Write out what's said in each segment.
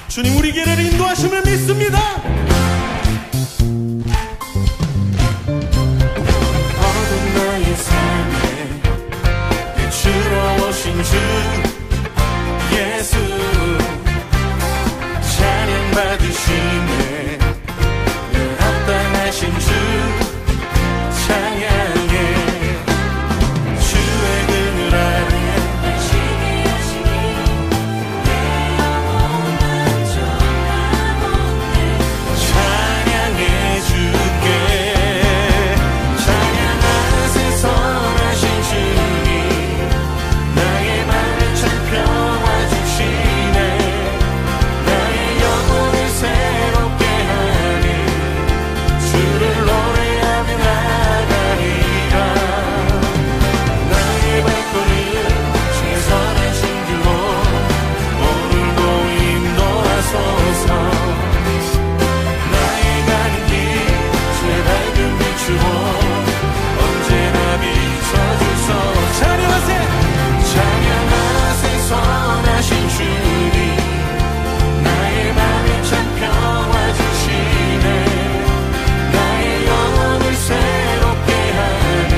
주님 우리 길을 인도하심을 믿습니다. 어두운 나의 삶에 빛으로 오신 주 예수 찬양 받으시네 늘 합당하신 주 찬양해 주의 그늘 아래 안식이 하시니 내 영혼 만족하오네 찬양해 주께 찬양하세 선하신 주님 나의 맘을 참 평화 주시네 나의 영혼을 새롭게 하니 주를 노래하며 나가리라 나의 발걸음 주의 선하신 길로 오늘도 인도하소서 나의 가는 길 주의 밝은 빛으로 언제나 비춰주소서 찬양하세 선하신 주님 나의 맘에 참 평화 주시네 나의 영혼을 새롭게 하니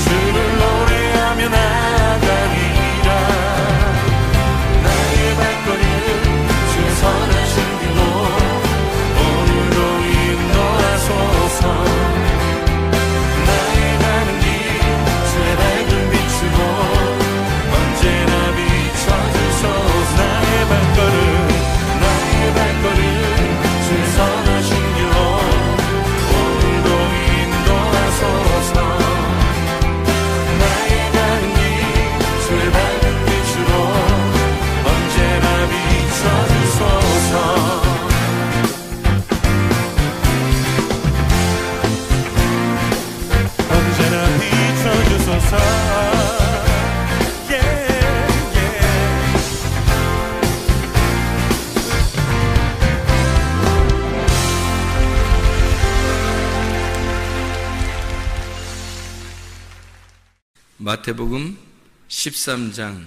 주를 노래하며 나가리라 나의 발걸음 주의 선하신 길로 오늘도 인도하소서 나의 가는 길 주의 밝은 빛으로 언제나 비춰주소서 나의 발걸음 주의 선하신 길로 오늘도 인도하소서 나의 가는 길 주의 밝은 빛으로 언제나 비춰주소서 언제나 비춰주소서 마태복음 13장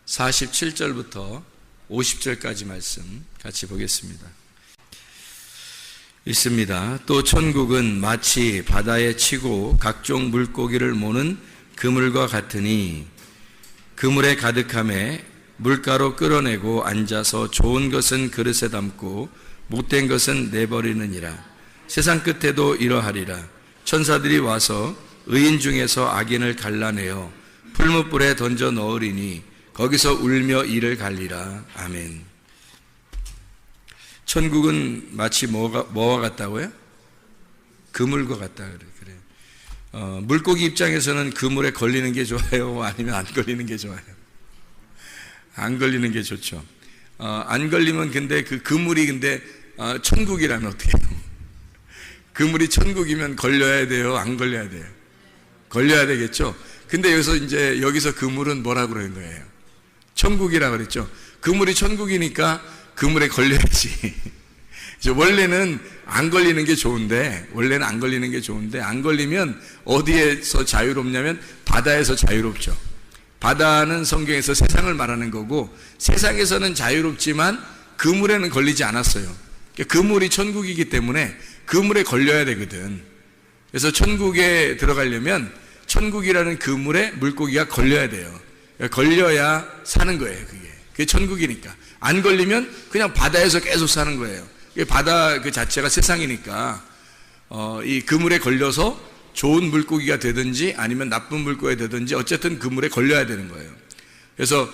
47절부터 50절까지 말씀 같이 보겠습니다. 읽습니다. 또 천국은 마치 바다에 치고 각종 물고기를 모는 그물과 같으니 그물에 가득함에 물가로 끌어내고 앉아서 좋은 것은 그릇에 담고 못된 것은 내버리느니라. 세상 끝에도 이러하리라. 천사들이 와서 의인 중에서 악인을 갈라내어 풀무불에 던져 넣으리니 거기서 울며 이를 갈리라. 아멘. 천국은 마치 뭐와 같다고요? 그물과 같다 그래. 물고기 입장에서는 그물에 걸리는 게 좋아요? 아니면 안 걸리는 게 좋아요? 안 걸리는 게 좋죠. 안 걸리면 근데 그 그물이 근데 천국이라면 어떻게 해요? 그물이 천국이면 걸려야 돼요? 안 걸려야 돼요? 걸려야 되겠죠. 근데 여기서 그물은 뭐라고 그러는 거예요? 천국이라고 그랬죠. 그물이 천국이니까 그물에 걸려야지. 원래는 안 걸리는 게 좋은데, 안 걸리면 어디에서 자유롭냐면 바다에서 자유롭죠. 바다는 성경에서 세상을 말하는 거고, 세상에서는 자유롭지만 그물에는 걸리지 않았어요. 그물이 천국이기 때문에 그물에 걸려야 되거든. 그래서 천국에 들어가려면 천국이라는 그물에 물고기가 걸려야 돼요. 걸려야 사는 거예요. 그게 천국이니까. 안 걸리면 그냥 바다에서 계속 사는 거예요. 바다 그 자체가 세상이니까 이 그물에 걸려서 좋은 물고기가 되든지 아니면 나쁜 물고기가 되든지 어쨌든 그물에 걸려야 되는 거예요. 그래서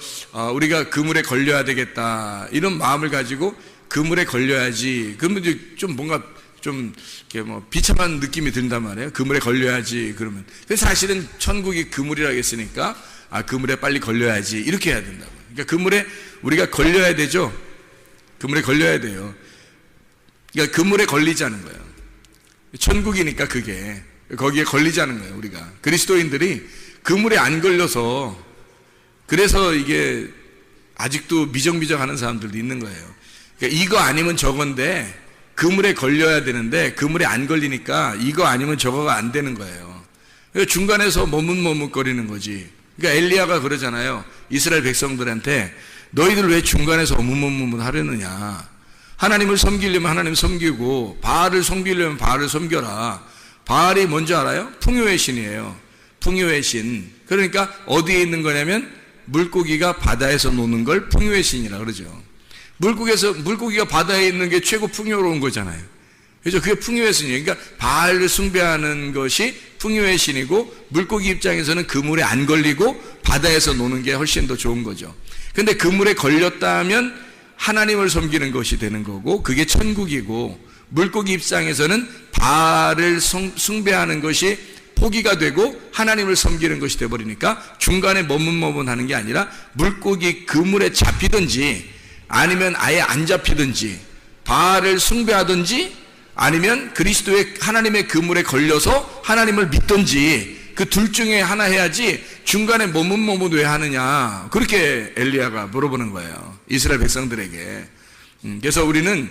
우리가 그물에 걸려야 되겠다 이런 마음을 가지고 그물에 걸려야지. 그러면 좀 뭔가 좀 이렇게 뭐 비참한 느낌이 든단 말이에요. 그물에 걸려야지 그러면. 근데 사실은 천국이 그물이라고 했으니까 그물에 빨리 걸려야지 이렇게 해야 된다고. 그러니까 그물에 우리가 걸려야 되죠. 그물에 걸려야 돼요. 그러니까 그물에 걸리자는 거예요. 천국이니까 그게 거기에 걸리자는 거예요. 우리가 그리스도인들이 그물에 안 걸려서 그래서 이게 아직도 미정미정하는 사람들도 있는 거예요. 그러니까 이거 아니면 저건데 그물에 걸려야 되는데 그물에 안 걸리니까 이거 아니면 저거가 안 되는 거예요. 그러니까 중간에서 머뭇머뭇거리는 거지. 그러니까 엘리야가 그러잖아요. 이스라엘 백성들한테 너희들 왜 중간에서 머뭇머뭇 하려느냐. 하나님을 섬기려면 하나님 섬기고 바알을 섬기려면 바알을 섬겨라. 바알이 뭔지 알아요? 풍요의 신이에요. 풍요의 신. 그러니까 어디에 있는 거냐면 물고기가 바다에서 노는 걸 풍요의 신이라 그러죠. 물고기가 바다에 있는 게 최고 풍요로운 거잖아요. 그래서 그게 풍요의 신이에요. 그러니까 바알을 숭배하는 것이 풍요의 신이고 물고기 입장에서는 그물에 안 걸리고 바다에서 노는 게 훨씬 더 좋은 거죠. 근데 그물에 걸렸다면 하나님을 섬기는 것이 되는 거고 그게 천국이고 물고기 입장에서는 바알을 숭배하는 것이 포기가 되고 하나님을 섬기는 것이 되어버리니까 중간에 머뭇머뭇하는 게 아니라 물고기 그물에 잡히든지 아니면 아예 안 잡히든지 바알을 숭배하든지 아니면 그리스도의 하나님의 그물에 걸려서 하나님을 믿든지 그 둘 중에 하나 해야지 중간에 머뭇머뭇 왜 하느냐 그렇게 엘리야가 물어보는 거예요. 이스라엘 백성들에게. 그래서 우리는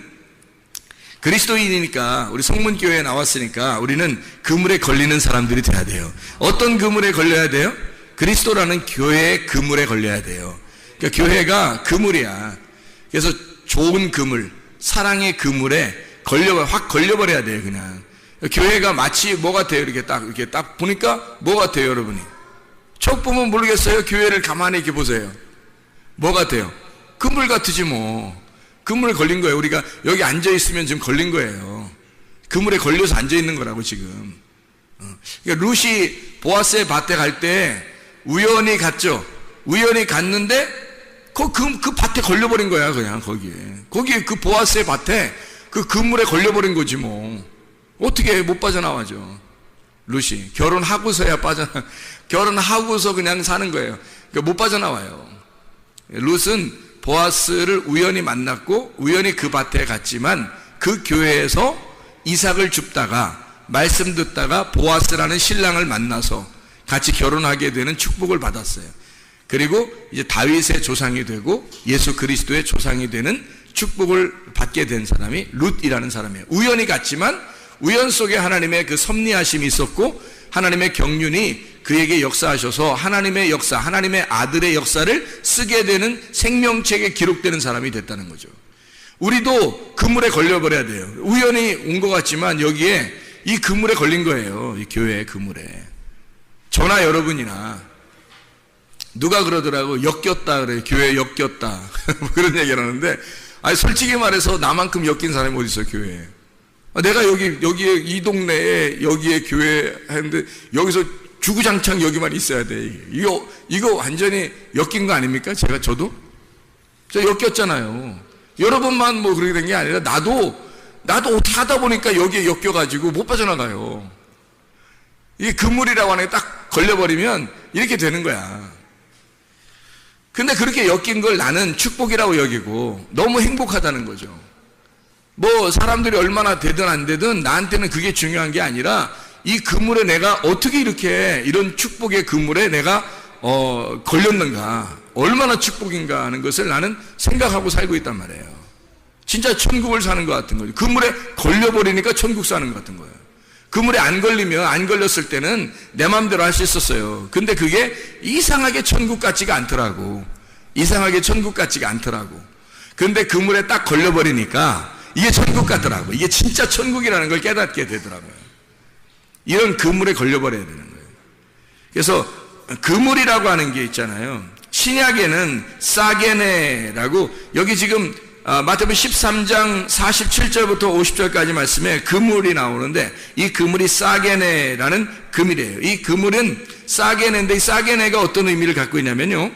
그리스도인이니까 우리 성문교회에 나왔으니까 우리는 그물에 걸리는 사람들이 돼야 돼요. 어떤 그물에 걸려야 돼요? 그리스도라는 교회의 그물에 걸려야 돼요. 그러니까 교회가 그물이야. 그래서 좋은 그물, 사랑의 그물에 확 걸려버려야 돼요. 그냥 교회가 마치 뭐 같아요? 이렇게 딱 보니까 뭐 같아요, 여러분이? 척 보면 모르겠어요. 교회를 가만히 이렇게 보세요. 뭐 같아요? 그물 같으지 뭐. 그물에 걸린 거예요. 우리가 여기 앉아 있으면 지금 걸린 거예요. 그물에 걸려서 앉아 있는 거라고 지금. 그러니까 룻이 보아스의 밭에 갈 때 우연히 갔죠. 우연히 갔는데 그 밭에 걸려버린 거야, 그냥 거기에 그 보아스의 밭에 그 그물에 걸려버린 거지 뭐. 어떻게 못 빠져나와죠. 룻이 결혼하고서야 결혼하고서 그냥 사는 거예요. 그러니까 못 빠져나와요. 룻은 보아스를 우연히 만났고 우연히 그 밭에 갔지만 그 교회에서 이삭을 줍다가 말씀 듣다가 보아스라는 신랑을 만나서 같이 결혼하게 되는 축복을 받았어요. 그리고 이제 다윗의 조상이 되고 예수 그리스도의 조상이 되는 축복을 받게 된 사람이 룻이라는 사람이에요. 우연히 갔지만 우연 속에 하나님의 그 섭리하심이 있었고 하나님의 경륜이 그에게 역사하셔서 하나님의 역사, 하나님의 아들의 역사를 쓰게 되는 생명책에 기록되는 사람이 됐다는 거죠. 우리도 그물에 걸려버려야 돼요. 우연히 온 것 같지만 여기에 이 그물에 걸린 거예요. 이 교회의 그물에. 저나 여러분이나 누가 그러더라고. 엮였다 그래요. 교회에 엮였다. 그런 얘기를 하는데 솔직히 말해서 나만큼 엮인 사람이 어디 있어요, 교회에. 내가 여기에 이 동네에 여기에 교회 했는데 여기서 주구장창 여기만 있어야 돼. 이거 완전히 엮인 거 아닙니까? 저도 엮였잖아요. 여러분만 뭐 그렇게 된 게 아니라 나도 어떻게 하다 보니까 여기에 엮여가지고 못 빠져나가요. 이게 그물이라고 하는 게 딱 걸려버리면 이렇게 되는 거야. 근데 그렇게 엮인 걸 나는 축복이라고 여기고 너무 행복하다는 거죠. 뭐 사람들이 얼마나 되든 안 되든 나한테는 그게 중요한 게 아니라 이 그물에 내가 어떻게 이렇게 이런 축복의 그물에 내가 걸렸는가, 얼마나 축복인가 하는 것을 나는 생각하고 살고 있단 말이에요. 진짜 천국을 사는 것 같은 거죠. 그물에 걸려버리니까 천국 사는 것 같은 거예요. 그물에 안 걸렸을 때는 내 마음대로 할 수 있었어요. 근데 그게 이상하게 천국 같지가 않더라고. 이상하게 천국 같지가 않더라고. 근데 그물에 딱 걸려버리니까 이게 천국 같더라고. 이게 진짜 천국이라는 걸 깨닫게 되더라고요. 이런 그물에 걸려버려야 되는 거예요. 그래서 그물이라고 하는 게 있잖아요. 신약에는 사게네라고, 여기 지금 마태복음 13장 47절부터 50절까지 말씀에 그물이 나오는데, 이 그물이 사게네라는 그물이에요. 이 그물은 사게네인데, 이 사게네가 어떤 의미를 갖고 있냐면요,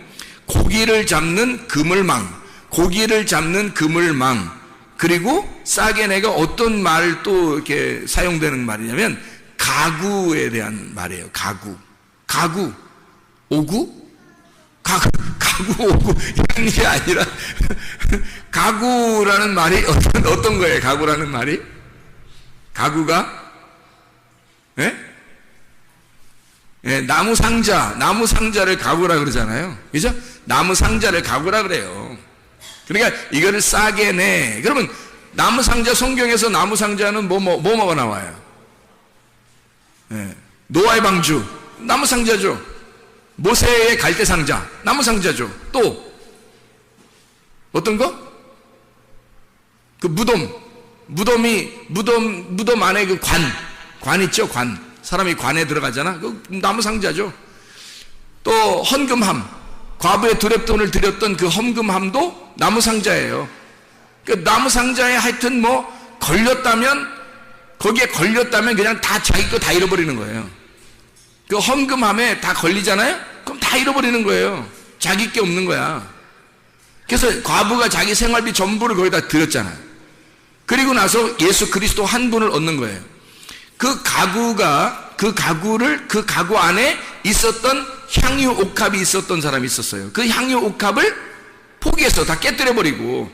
고기를 잡는 그물망, 고기를 잡는 그물망. 그리고 사게네가 어떤 말 또 이렇게 사용되는 말이냐면 가구에 대한 말이에요. 가구 오구? 가구 오구 이런 게 아니라 가구라는 말이 어떤 거예요? 가구라는 말이? 가구가? 예? 예, 나무 상자를 가구라 그러잖아요. 그죠? 나무 상자를 가구라 그래요. 그러니까 이거를 싸게 내. 그러면 나무 상자, 성경에서 나무 상자는 뭐가 나와요? 예, 노아의 방주, 나무 상자죠. 모세의 갈대 상자, 나무 상자죠. 또 어떤 거? 그 무덤 안에 그 관 있죠, 관. 사람이 관에 들어가잖아. 그 나무 상자죠. 또 헌금함, 과부의 두렙돈을 드렸던 그 헌금함도 나무 상자예요. 그 나무 상자에 하여튼 거기에 걸렸다면 그냥 다 자기 거 다 잃어버리는 거예요. 그 헌금함에 다 걸리잖아요? 그럼 다 잃어버리는 거예요. 자기 게 없는 거야. 그래서 과부가 자기 생활비 전부를 거기다 드렸잖아요. 그리고 나서 예수 그리스도 한 분을 얻는 거예요. 그 가구 안에 있었던 향유 옥합이 있었던 사람이 있었어요. 그 향유 옥합을 포기해서 다 깨뜨려버리고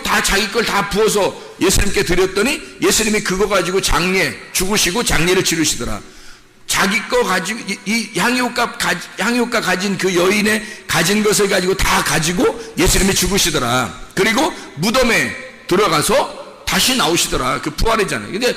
다 자기 걸 다 부어서 예수님께 드렸더니 예수님이 그거 가지고 죽으시고 장례를 치르시더라. 자기 거 가지고 이 향유옥합 가진 그 여인의 가진 것을 가지고 다 가지고 예수님이 죽으시더라. 그리고 무덤에 들어가서 다시 나오시더라. 그 부활이잖아요. 근데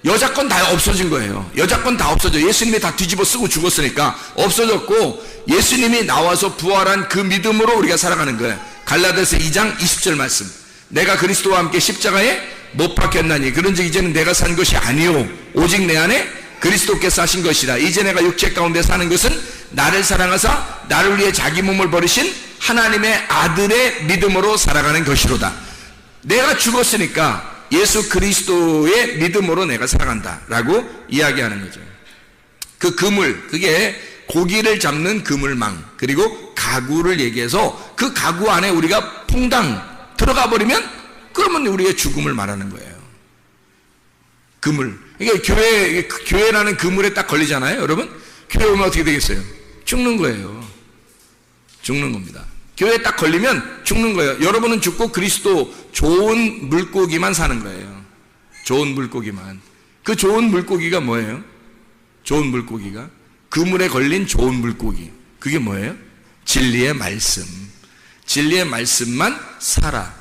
여자 건 다 없어진 거예요. 여자 건 다 없어져. 예수님이 다 뒤집어 쓰고 죽었으니까 없어졌고, 예수님이 나와서 부활한 그 믿음으로 우리가 살아가는 거예요. 갈라디아서 2장 20절 말씀. 내가 그리스도와 함께 십자가에 못 박혔나니 그런즉 이제는 내가 산 것이 아니요 오직 내 안에 그리스도께서 하신 것이라. 이제 내가 육체 가운데 사는 것은 나를 사랑하사 나를 위해 자기 몸을 버리신 하나님의 아들의 믿음으로 살아가는 것이로다. 내가 죽었으니까 예수 그리스도의 믿음으로 내가 살아간다 라고 이야기하는 거죠. 그 그물, 그게 고기를 잡는 그물망, 그리고 가구를 얘기해서 그 가구 안에 우리가 퐁당 들어가 버리면 그러면 우리의 죽음을 말하는 거예요. 그물. 그러니까 교회라는 그물에 딱 걸리잖아요. 여러분, 교회 오면 어떻게 되겠어요? 죽는 거예요. 죽는 겁니다. 교회에 딱 걸리면 죽는 거예요. 여러분은 죽고 그리스도 좋은 물고기만 사는 거예요. 좋은 물고기만. 그 좋은 물고기가 뭐예요? 좋은 물고기가 그물에 걸린 좋은 물고기. 그게 뭐예요? 진리의 말씀. 진리의 말씀만 살아.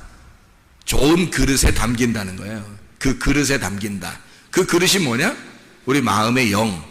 좋은 그릇에 담긴다는 거예요. 그 그릇에 담긴다. 그 그릇이 뭐냐? 우리 마음의 영.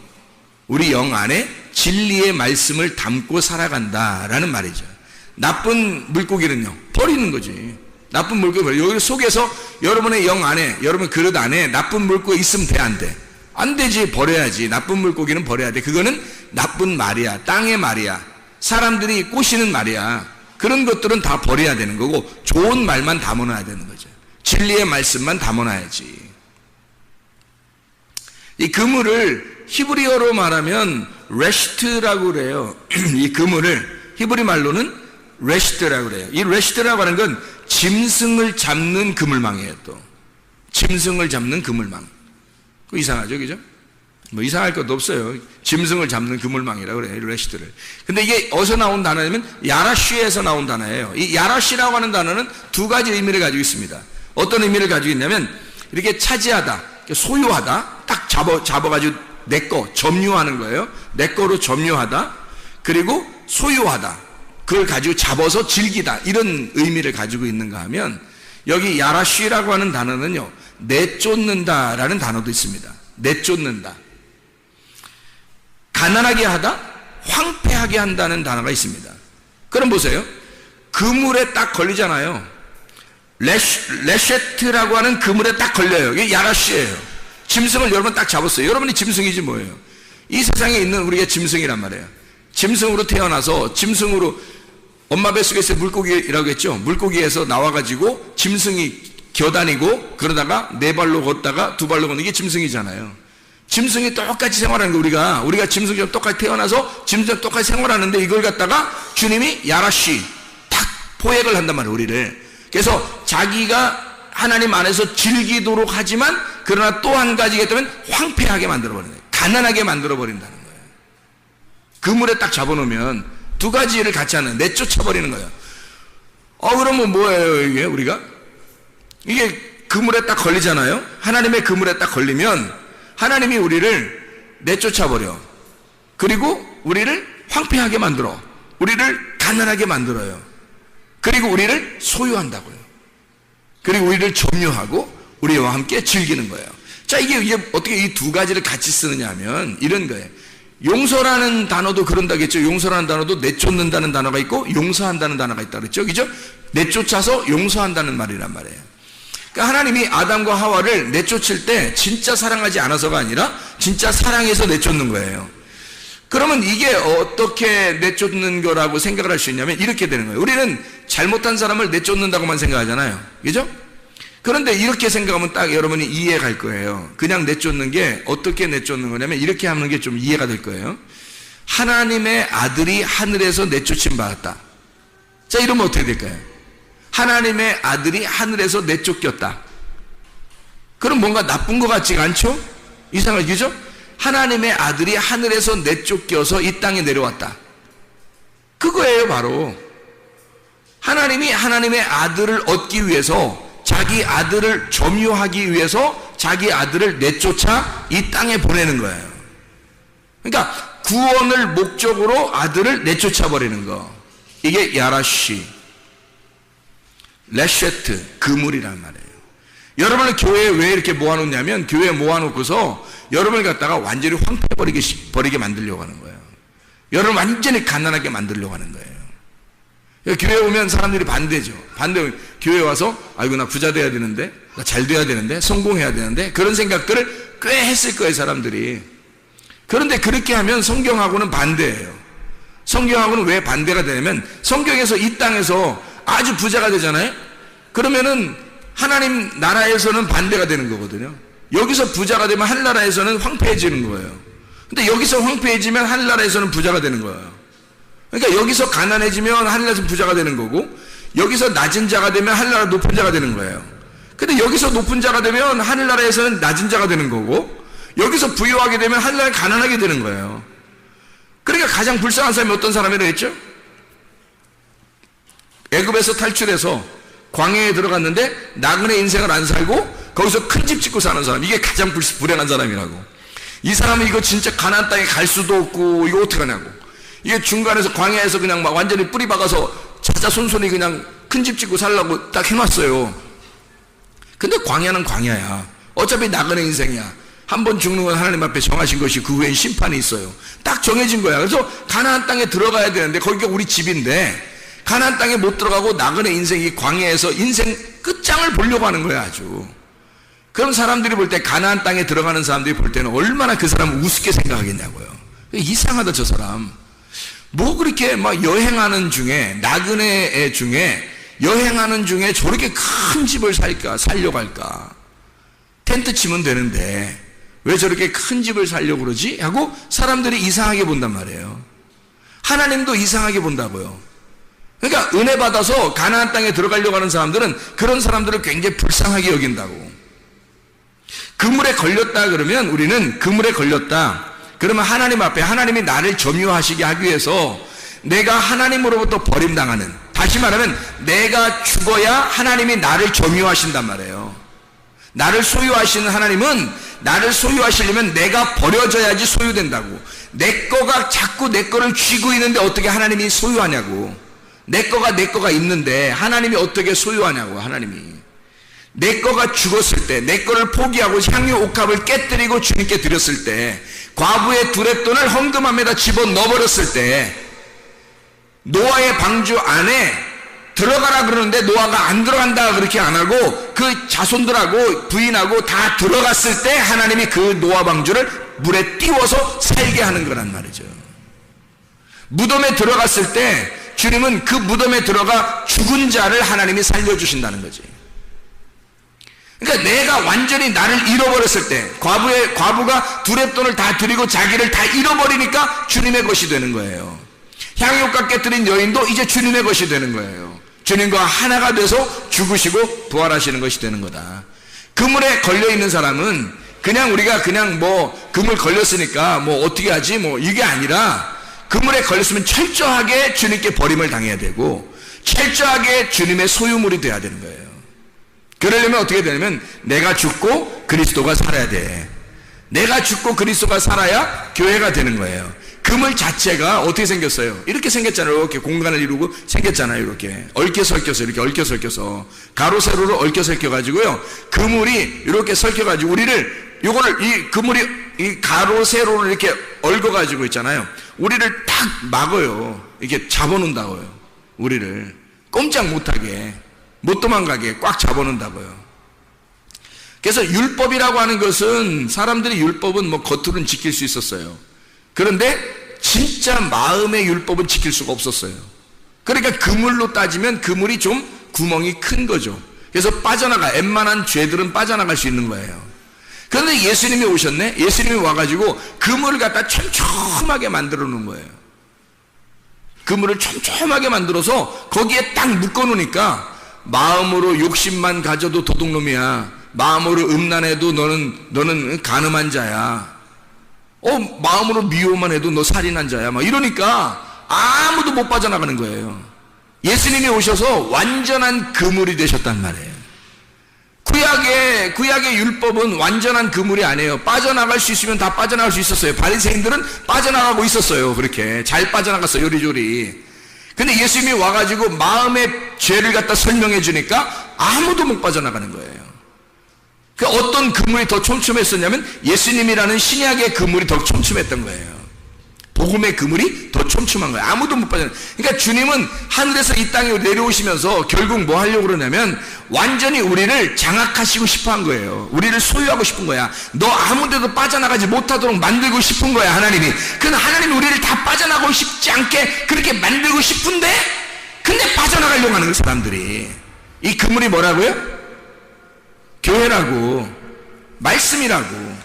우리 영 안에 진리의 말씀을 담고 살아간다라는 말이죠. 나쁜 물고기는요, 버리는 거지. 나쁜 물고기, 여기 속에서 여러분의 영 안에, 여러분 그릇 안에 나쁜 물고기 있으면 돼, 안 돼? 안 되지. 버려야지. 나쁜 물고기는 버려야 돼. 그거는 나쁜 말이야. 땅의 말이야. 사람들이 꼬시는 말이야. 그런 것들은 다 버려야 되는 거고, 좋은 말만 담아놔야 되는 거죠. 진리의 말씀만 담아놔야지. 이 그물을 히브리어로 말하면 레시트라고 그래요. 이 그물을 히브리 말로는 레시트라고 그래요. 이 레시트라고 하는 건 짐승을 잡는 그물망이에요. 또 짐승을 잡는 그물망. 그 이상하죠, 그죠? 뭐 이상할 것도 없어요. 짐승을 잡는 그물망이라고 그래요, 레시트를. 근데 이게 어디서 나온 단어냐면 야라쉬에서 나온 단어예요. 이 야라쉬라고 하는 단어는 두 가지 의미를 가지고 있습니다. 어떤 의미를 가지고 있냐면 이렇게 차지하다, 소유하다, 딱 잡아가지고 내 거 점유하는 거예요. 내 거로 점유하다. 그리고 소유하다. 그걸 가지고 잡아서 즐기다. 이런 의미를 가지고 있는가 하면 여기 야라쉬라고 하는 단어는요, 내쫓는다라는 단어도 있습니다. 내쫓는다. 가난하게 하다, 황폐하게 한다는 단어가 있습니다. 그럼 보세요. 그물에 딱 걸리잖아요. 레셰트라고 하는 그물에 딱 걸려요. 이게 야라쉬예요. 짐승을 여러분 딱 잡았어요. 여러분이 짐승이지 뭐예요. 이 세상에 있는 우리가 짐승이란 말이에요. 짐승으로 태어나서 짐승으로 엄마 뱃속에서 물고기라고 했죠. 물고기에서 나와가지고 짐승이 겨다니고 그러다가 네 발로 걷다가 두 발로 걷는 게 짐승이잖아요. 짐승이 똑같이 생활하는 거 우리가 짐승처럼 똑같이 태어나서 짐승처럼 똑같이 생활하는데 이걸 갖다가 주님이 야라쉬 탁 포획을 한단 말이에요. 우리를. 그래서 자기가 하나님 안에서 즐기도록 하지만 그러나 또 한 가지가 있다면 황폐하게 만들어버리는 거예요. 가난하게 만들어버린다는 거예요. 그물에 딱 잡아놓으면 두 가지를 같이 하는, 내쫓아버리는 거예요. 그러면 뭐예요 이게 우리가? 이게 그물에 딱 걸리잖아요. 하나님의 그물에 딱 걸리면 하나님이 우리를 내쫓아버려. 그리고 우리를 황폐하게 만들어. 우리를 가난하게 만들어요. 그리고 우리를 소유한다고요. 그리고 우리를 점유하고 우리와 함께 즐기는 거예요. 자, 이게 어떻게 이 두 가지를 같이 쓰느냐 하면 이런 거예요. 용서라는 단어도 그런다겠죠. 용서라는 단어도 내쫓는다는 단어가 있고 용서한다는 단어가 있다 그랬죠. 그죠? 내쫓아서 용서한다는 말이란 말이에요. 그러니까 하나님이 아담과 하와를 내쫓을 때 진짜 사랑하지 않아서가 아니라 진짜 사랑해서 내쫓는 거예요. 그러면 이게 어떻게 내쫓는 거라고 생각을 할 수 있냐면 이렇게 되는 거예요. 우리는 잘못한 사람을 내쫓는다고만 생각하잖아요. 그죠? 그런데 이렇게 생각하면 딱 여러분이 이해 갈 거예요. 그냥 내쫓는 게 어떻게 내쫓는 거냐면 이렇게 하는 게 좀 이해가 될 거예요. 하나님의 아들이 하늘에서 내쫓임 받았다. 자, 이러면 어떻게 될까요? 하나님의 아들이 하늘에서 내쫓겼다. 그럼 뭔가 나쁜 것 같지가 않죠? 이상하죠? 그죠? 하나님의 아들이 하늘에서 내쫓겨서 이 땅에 내려왔다. 그거예요, 바로. 하나님이 하나님의 아들을 얻기 위해서 자기 아들을 점유하기 위해서 자기 아들을 내쫓아 이 땅에 보내는 거예요. 그러니까 구원을 목적으로 아들을 내쫓아 버리는 거. 이게 야라쉬, 레셰트, 그물이란 말이에요. 여러분을 교회에 왜 이렇게 모아놓냐면 교회에 모아놓고서 여러분을 갖다가 완전히 황폐버리게 만들려고 하는 거예요. 여러분 완전히 가난하게 만들려고 하는 거예요. 교회 오면 사람들이 반대죠. 교회 와서 아이고 나 부자 돼야 되는데, 나 잘 돼야 되는데, 성공해야 되는데, 그런 생각들을 꽤 했을 거예요, 사람들이. 그런데 그렇게 하면 성경하고는 반대예요. 성경하고는 왜 반대가 되냐면 성경에서 이 땅에서 아주 부자가 되잖아요. 그러면은 하나님 나라에서는 반대가 되는 거거든요. 여기서 부자가 되면 하늘나라에서는 황폐해지는 거예요. 근데 여기서 황폐해지면 하늘나라에서는 부자가 되는 거예요. 그러니까 여기서 가난해지면 하늘나라에서 부자가 되는 거고, 여기서 낮은 자가 되면 하늘나라 높은 자가 되는 거예요. 근데 여기서 높은 자가 되면 하늘나라에서는 낮은 자가 되는 거고, 여기서 부유하게 되면 하늘나라에 가난하게 되는 거예요. 그러니까 가장 불쌍한 사람이 어떤 사람이라고 했죠? 애굽에서 탈출해서 광야에 들어갔는데 나그네 인생을 안 살고 거기서 큰 집 짓고 사는 사람, 이게 가장 불행한 사람이라고. 이 사람은 이거 진짜 가나안 땅에 갈 수도 없고 이거 어떡하냐고. 이게 중간에서 광야에서 그냥 막 완전히 뿌리 박아서 자자손손이 그냥 큰 집 짓고 살라고 딱 해놨어요. 근데 광야는 광야야. 어차피 나그네 인생이야. 한 번 죽는 건 하나님 앞에 정하신 것이 그 후엔 심판이 있어요. 딱 정해진 거야. 그래서 가나안 땅에 들어가야 되는데 거기가 우리 집인데 가나안 땅에 못 들어가고 나그네 인생이 광야에서 인생 끝장을 보려고 하는 거야, 아주. 그럼 사람들이 볼 때, 가나안 땅에 들어가는 사람들이 볼 때는 얼마나 그 사람을 우습게 생각하겠냐고요. 이상하다, 저 사람. 뭐 그렇게 막 여행하는 중에, 나그네 중에 여행하는 중에 저렇게 큰 집을 살려고 할까? 텐트 치면 되는데 왜 저렇게 큰 집을 살려고 그러지? 하고 사람들이 이상하게 본단 말이에요. 하나님도 이상하게 본다고요. 그러니까 은혜 받아서 가나안 땅에 들어가려고 하는 사람들은 그런 사람들을 굉장히 불쌍하게 여긴다고. 그물에 걸렸다 그러면, 우리는 그물에 걸렸다 그러면 하나님 앞에, 하나님이 나를 점유하시게 하기 위해서 내가 하나님으로부터 버림당하는, 다시 말하면 내가 죽어야 하나님이 나를 점유하신단 말이에요. 나를 소유하시는 하나님은 나를 소유하시려면 내가 버려져야지 소유된다고. 내 거가 자꾸 내 거를 쥐고 있는데 어떻게 하나님이 소유하냐고. 내 거가 있는데 하나님이 어떻게 소유하냐고. 하나님이 내 거가 죽었을 때, 내 거를 포기하고 향유 옥합을 깨뜨리고 주님께 드렸을 때, 과부의 두렙돈을 헌금함에다 집어넣어버렸을 때, 노아의 방주 안에 들어가라 그러는데 노아가 안 들어간다 그렇게 안 하고 그 자손들하고 부인하고 다 들어갔을 때 하나님이 그 노아 방주를 물에 띄워서 살게 하는 거란 말이죠. 무덤에 들어갔을 때 주님은 그 무덤에 들어가 죽은 자를 하나님이 살려주신다는 거지. 그러니까 내가 완전히 나를 잃어버렸을 때, 과부가 두렙돈을 다 드리고 자기를 다 잃어버리니까 주님의 것이 되는 거예요. 향유옥합 깨뜨린 여인도 이제 주님의 것이 되는 거예요. 주님과 하나가 돼서 죽으시고 부활하시는 것이 되는 거다. 그물에 걸려있는 사람은 그냥 우리가 그냥 뭐 그물 걸렸으니까 뭐 어떻게 하지 뭐 이게 아니라, 그물에 걸렸으면 철저하게 주님께 버림을 당해야 되고 철저하게 주님의 소유물이 돼야 되는 거예요. 그러려면 어떻게 되냐면 내가 죽고 그리스도가 살아야 돼. 내가 죽고 그리스도가 살아야 교회가 되는 거예요. 그물 자체가 어떻게 생겼어요? 이렇게 생겼잖아요. 이렇게 공간을 이루고 생겼잖아요. 이렇게 얽혀서 이렇게 얽혀서 가로 세로로 얽혀서 가지고요. 그물이 이렇게 설켜 가지고 우리를, 요거를 이 그물이 이 가로 세로를 이렇게 얽어 가지고 있잖아요. 우리를 딱 막어요. 이렇게 잡아놓는다고요. 우리를 꼼짝 못하게, 못 도망가게 꽉 잡아놓는다고요. 그래서 율법이라고 하는 것은, 사람들이 율법은 뭐 겉으로는 지킬 수 있었어요. 그런데 진짜 마음의 율법은 지킬 수가 없었어요. 그러니까 그물로 따지면 그물이 좀 구멍이 큰 거죠. 그래서 웬만한 죄들은 빠져나갈 수 있는 거예요. 그런데 예수님이 오셨네? 예수님이 와가지고 그물을 갖다 촘촘하게 만들어 놓은 거예요. 그물을 촘촘하게 만들어서 거기에 딱 묶어 놓으니까, 마음으로 욕심만 가져도 도둑놈이야, 마음으로 음란해도 너는 간음한 자야, 마음으로 미워만 해도 너 살인한 자야, 막 이러니까 아무도 못 빠져나가는 거예요. 예수님이 오셔서 완전한 그물이 되셨단 말이에요. 구약의 율법은 완전한 그물이 아니에요. 빠져나갈 수 있으면 다 빠져나갈 수 있었어요. 바리새인들은 빠져나가고 있었어요. 그렇게 잘 빠져나갔어요. 요리조리. 근데 예수님이 와가지고 마음의 죄를 갖다 설명해 주니까 아무도 못 빠져나가는 거예요. 그 어떤 그물이 더 촘촘했었냐면 예수님이라는 신약의 그물이 더 촘촘했던 거예요. 복음의 그물이 더 촘촘한 거예요. 아무도 못 빠져나가요. 그러니까 주님은 하늘에서 이 땅에 내려오시면서 결국 뭐 하려고 그러냐면 완전히 우리를 장악하시고 싶어 한 거예요. 우리를 소유하고 싶은 거야. 너 아무 데도 빠져나가지 못하도록 만들고 싶은 거야, 하나님이. 근데 하나님이 우리를 다 빠져나가고 싶지 않게 그렇게 만들고 싶은데, 근데 빠져나가려고 하는 거예요, 사람들이. 이 그물이 뭐라고요? 교회라고, 말씀이라고.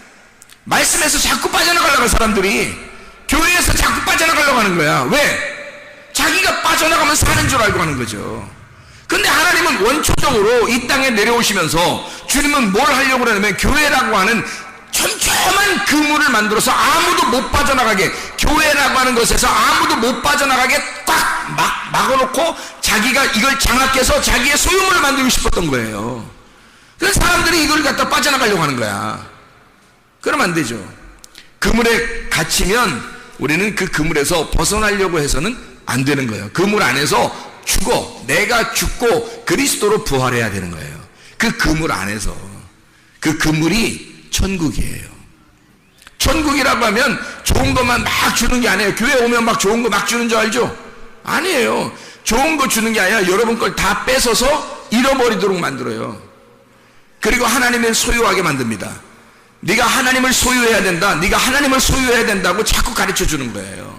말씀에서 자꾸 빠져나가려고 하는 사람들이 교회에서 자꾸 빠져나가려고 하는 거야. 왜? 자기가 빠져나가면 사는 줄 알고 하는 거죠. 근데 하나님은 원초적으로 이 땅에 내려오시면서 주님은 뭘 하려고 그러냐면 교회라고 하는 촘촘한 그물을 만들어서 아무도 못 빠져나가게, 교회라고 하는 것에서 아무도 못 빠져나가게 꽉 막아놓고 자기가 이걸 장악해서 자기의 소유물을 만들고 싶었던 거예요. 그래서 사람들이 이걸 갖다 빠져나가려고 하는 거야. 그러면 안 되죠. 그물에 갇히면 우리는 그 그물에서 벗어나려고 해서는 안 되는 거예요. 그물 안에서 죽어, 내가 죽고 그리스도로 부활해야 되는 거예요. 그 그물 안에서. 그 그물이 천국이에요. 천국이라고 하면 좋은 것만 막 주는 게 아니에요. 교회 오면 막 좋은 거 막 주는 줄 알죠? 아니에요. 좋은 거 주는 게 아니라 여러분 걸 다 뺏어서 잃어버리도록 만들어요. 그리고 하나님을 소유하게 만듭니다. 네가 하나님을 소유해야 된다, 네가 하나님을 소유해야 된다고 자꾸 가르쳐 주는 거예요.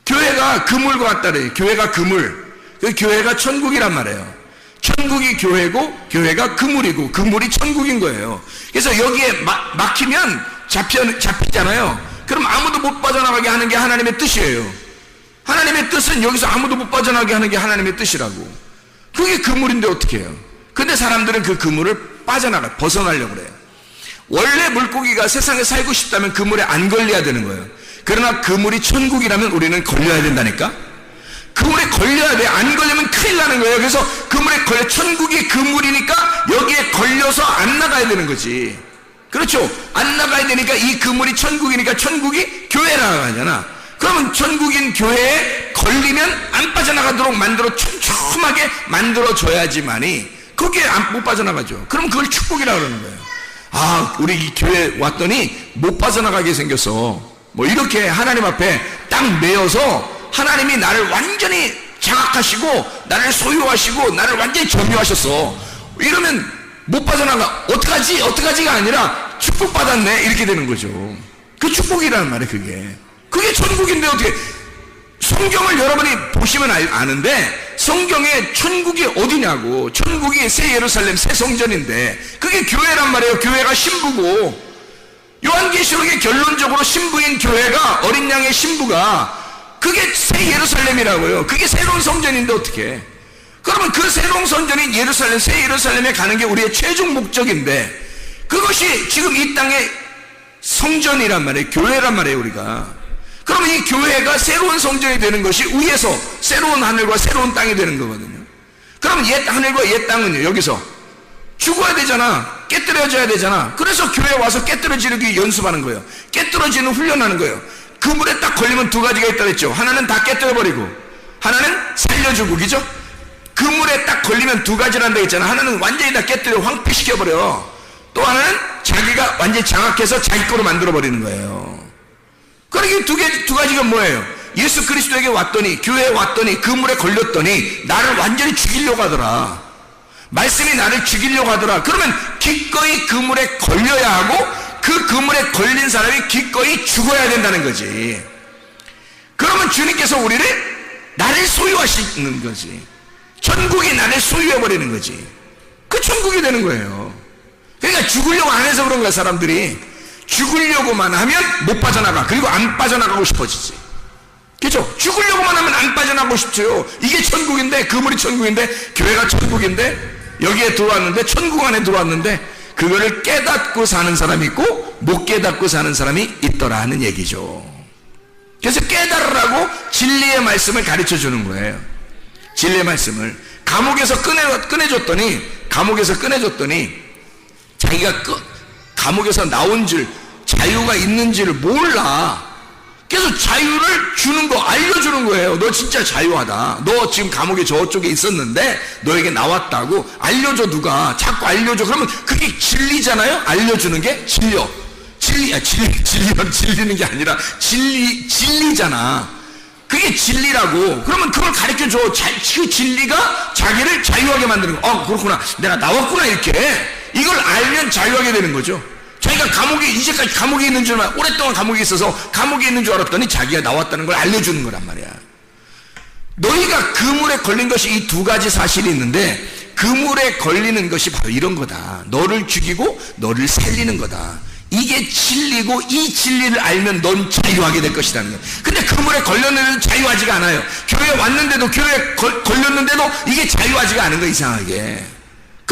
교회가 그물과 같다래요. 교회가 그물. 그 교회가 천국이란 말이에요. 천국이 교회고 교회가 그물이고 그물이 천국인 거예요. 그래서 여기에 막히면 잡히잖아요. 그럼 아무도 못 빠져나가게 하는 게 하나님의 뜻이에요. 하나님의 뜻은 여기서 아무도 못 빠져나가게 하는 게 하나님의 뜻이라고. 그게 그물인데 어떻게 해요? 근데 사람들은 그 그물을 벗어나려고 그래요. 원래 물고기가 세상에 살고 싶다면 그물에 안 걸려야 되는 거예요. 그러나 그물이 천국이라면 우리는 걸려야 된다니까. 그물에 걸려야 돼. 안 걸리면 큰일 나는 거예요. 그래서 그물에 걸려, 천국이 그물이니까 여기에 걸려서 안 나가야 되는 거지. 그렇죠? 안 나가야 되니까 이 그물이 천국이니까 천국이 교회라 하잖아. 그러면 천국인 교회에 걸리면 안 빠져나가도록 만들어 촘촘하게 만들어줘야지만이 거기에 못 빠져나가죠. 그럼 그걸 축복이라고 그러는 거예요. 아, 우리 이 교회 왔더니 못 빠져나가게 생겼어. 뭐 이렇게 하나님 앞에 딱 매여서 하나님이 나를 완전히 장악하시고 나를 소유하시고 나를 완전히 점유하셨어. 이러면 못 빠져나가. 어떡하지가 아니라 축복받았네 이렇게 되는 거죠. 그 축복이라는 말이에요. 그게 천국인데 어떻게. 성경을 여러분이 보시면 아는데 성경에 천국이 어디냐고. 천국이 새 예루살렘 새 성전인데 그게 교회란 말이에요. 교회가 신부고 요한계시록의 결론적으로 신부인 교회가 어린 양의 신부가 그게 새 예루살렘이라고요. 그게 새로운 성전인데 어떻게. 그러면 그 새로운 성전인 예루살렘 새 예루살렘에 가는 게 우리의 최종 목적인데 그것이 지금 이 땅의 성전이란 말이에요. 교회란 말이에요. 우리가. 그러면 이 교회가 새로운 성전이 되는 것이 위에서 새로운 하늘과 새로운 땅이 되는 거거든요. 그러면 옛 하늘과 옛 땅은요, 여기서 죽어야 되잖아. 깨뜨려져야 되잖아. 그래서 교회에 와서 깨뜨려지기 연습하는 거예요. 깨뜨려지는 훈련하는 거예요. 그물에 딱 걸리면 두 가지가 있다 그랬죠. 하나는 다 깨뜨려버리고 하나는 살려주고, 그죠? 그물에 딱 걸리면 두 가지를 한다 했잖아. 하나는 완전히 다 깨뜨려 황폐시켜버려. 또 하나는 자기가 완전히 장악해서 자기 거로 만들어버리는 거예요. 그러니까 두 가지가 뭐예요? 예수 그리스도에게 왔더니, 교회에 왔더니, 그물에 걸렸더니 나를 완전히 죽이려고 하더라. 말씀이 나를 죽이려고 하더라. 그러면 기꺼이 그물에 걸려야 하고 그 그물에 걸린 사람이 기꺼이 죽어야 된다는 거지. 그러면 주님께서 우리를 나를 소유하시는 거지. 천국이 나를 소유해버리는 거지. 그 천국이 되는 거예요. 그러니까 죽으려고 안 해서 그런 거야. 사람들이 죽으려고만 하면 못 빠져나가. 그리고 안 빠져나가고 싶어지지. 그렇죠? 죽으려고만 하면 안 빠져나가고 싶죠. 이게 천국인데, 그물이 천국인데, 교회가 천국인데, 여기에 들어왔는데, 천국 안에 들어왔는데 그거를 깨닫고 사는 사람이 있고 못 깨닫고 사는 사람이 있더라는 얘기죠. 그래서 깨달으라고 진리의 말씀을 가르쳐 주는 거예요. 진리의 말씀을 감옥에서 꺼내줬더니 자기가 감옥에서 나온 줄, 자유가 있는 줄을 몰라. 그래서 자유를 주는 거, 알려주는 거예요. 너 진짜 자유하다. 너 지금 감옥에 저쪽에 있었는데 너에게 나왔다고 알려줘. 누가 자꾸 알려줘. 그러면 그게 진리잖아요. 알려주는 게 진리는 게 아니라 진리잖아. 그게 진리라고. 그러면 그걸 가르쳐줘. 그 진리가 자기를 자유하게 만드는 거. 그렇구나, 내가 나왔구나, 이렇게. 이걸 알면 자유하게 되는 거죠. 자기가 이제까지 감옥에 있는 줄만, 오랫동안 감옥에 있어서 감옥에 있는 줄 알았더니 자기가 나왔다는 걸 알려주는 거란 말이야. 너희가 그물에 걸린 것이 이 두 가지 사실이 있는데, 그물에 걸리는 것이 바로 이런 거다. 너를 죽이고 너를 살리는 거다. 이게 진리고, 이 진리를 알면 넌 자유하게 될 것이라는 거예요. 근데 그물에 걸렸는데도 자유하지가 않아요. 교회에 왔는데도, 교회에 걸렸는데도 이게 자유하지가 않은 거, 이상하게.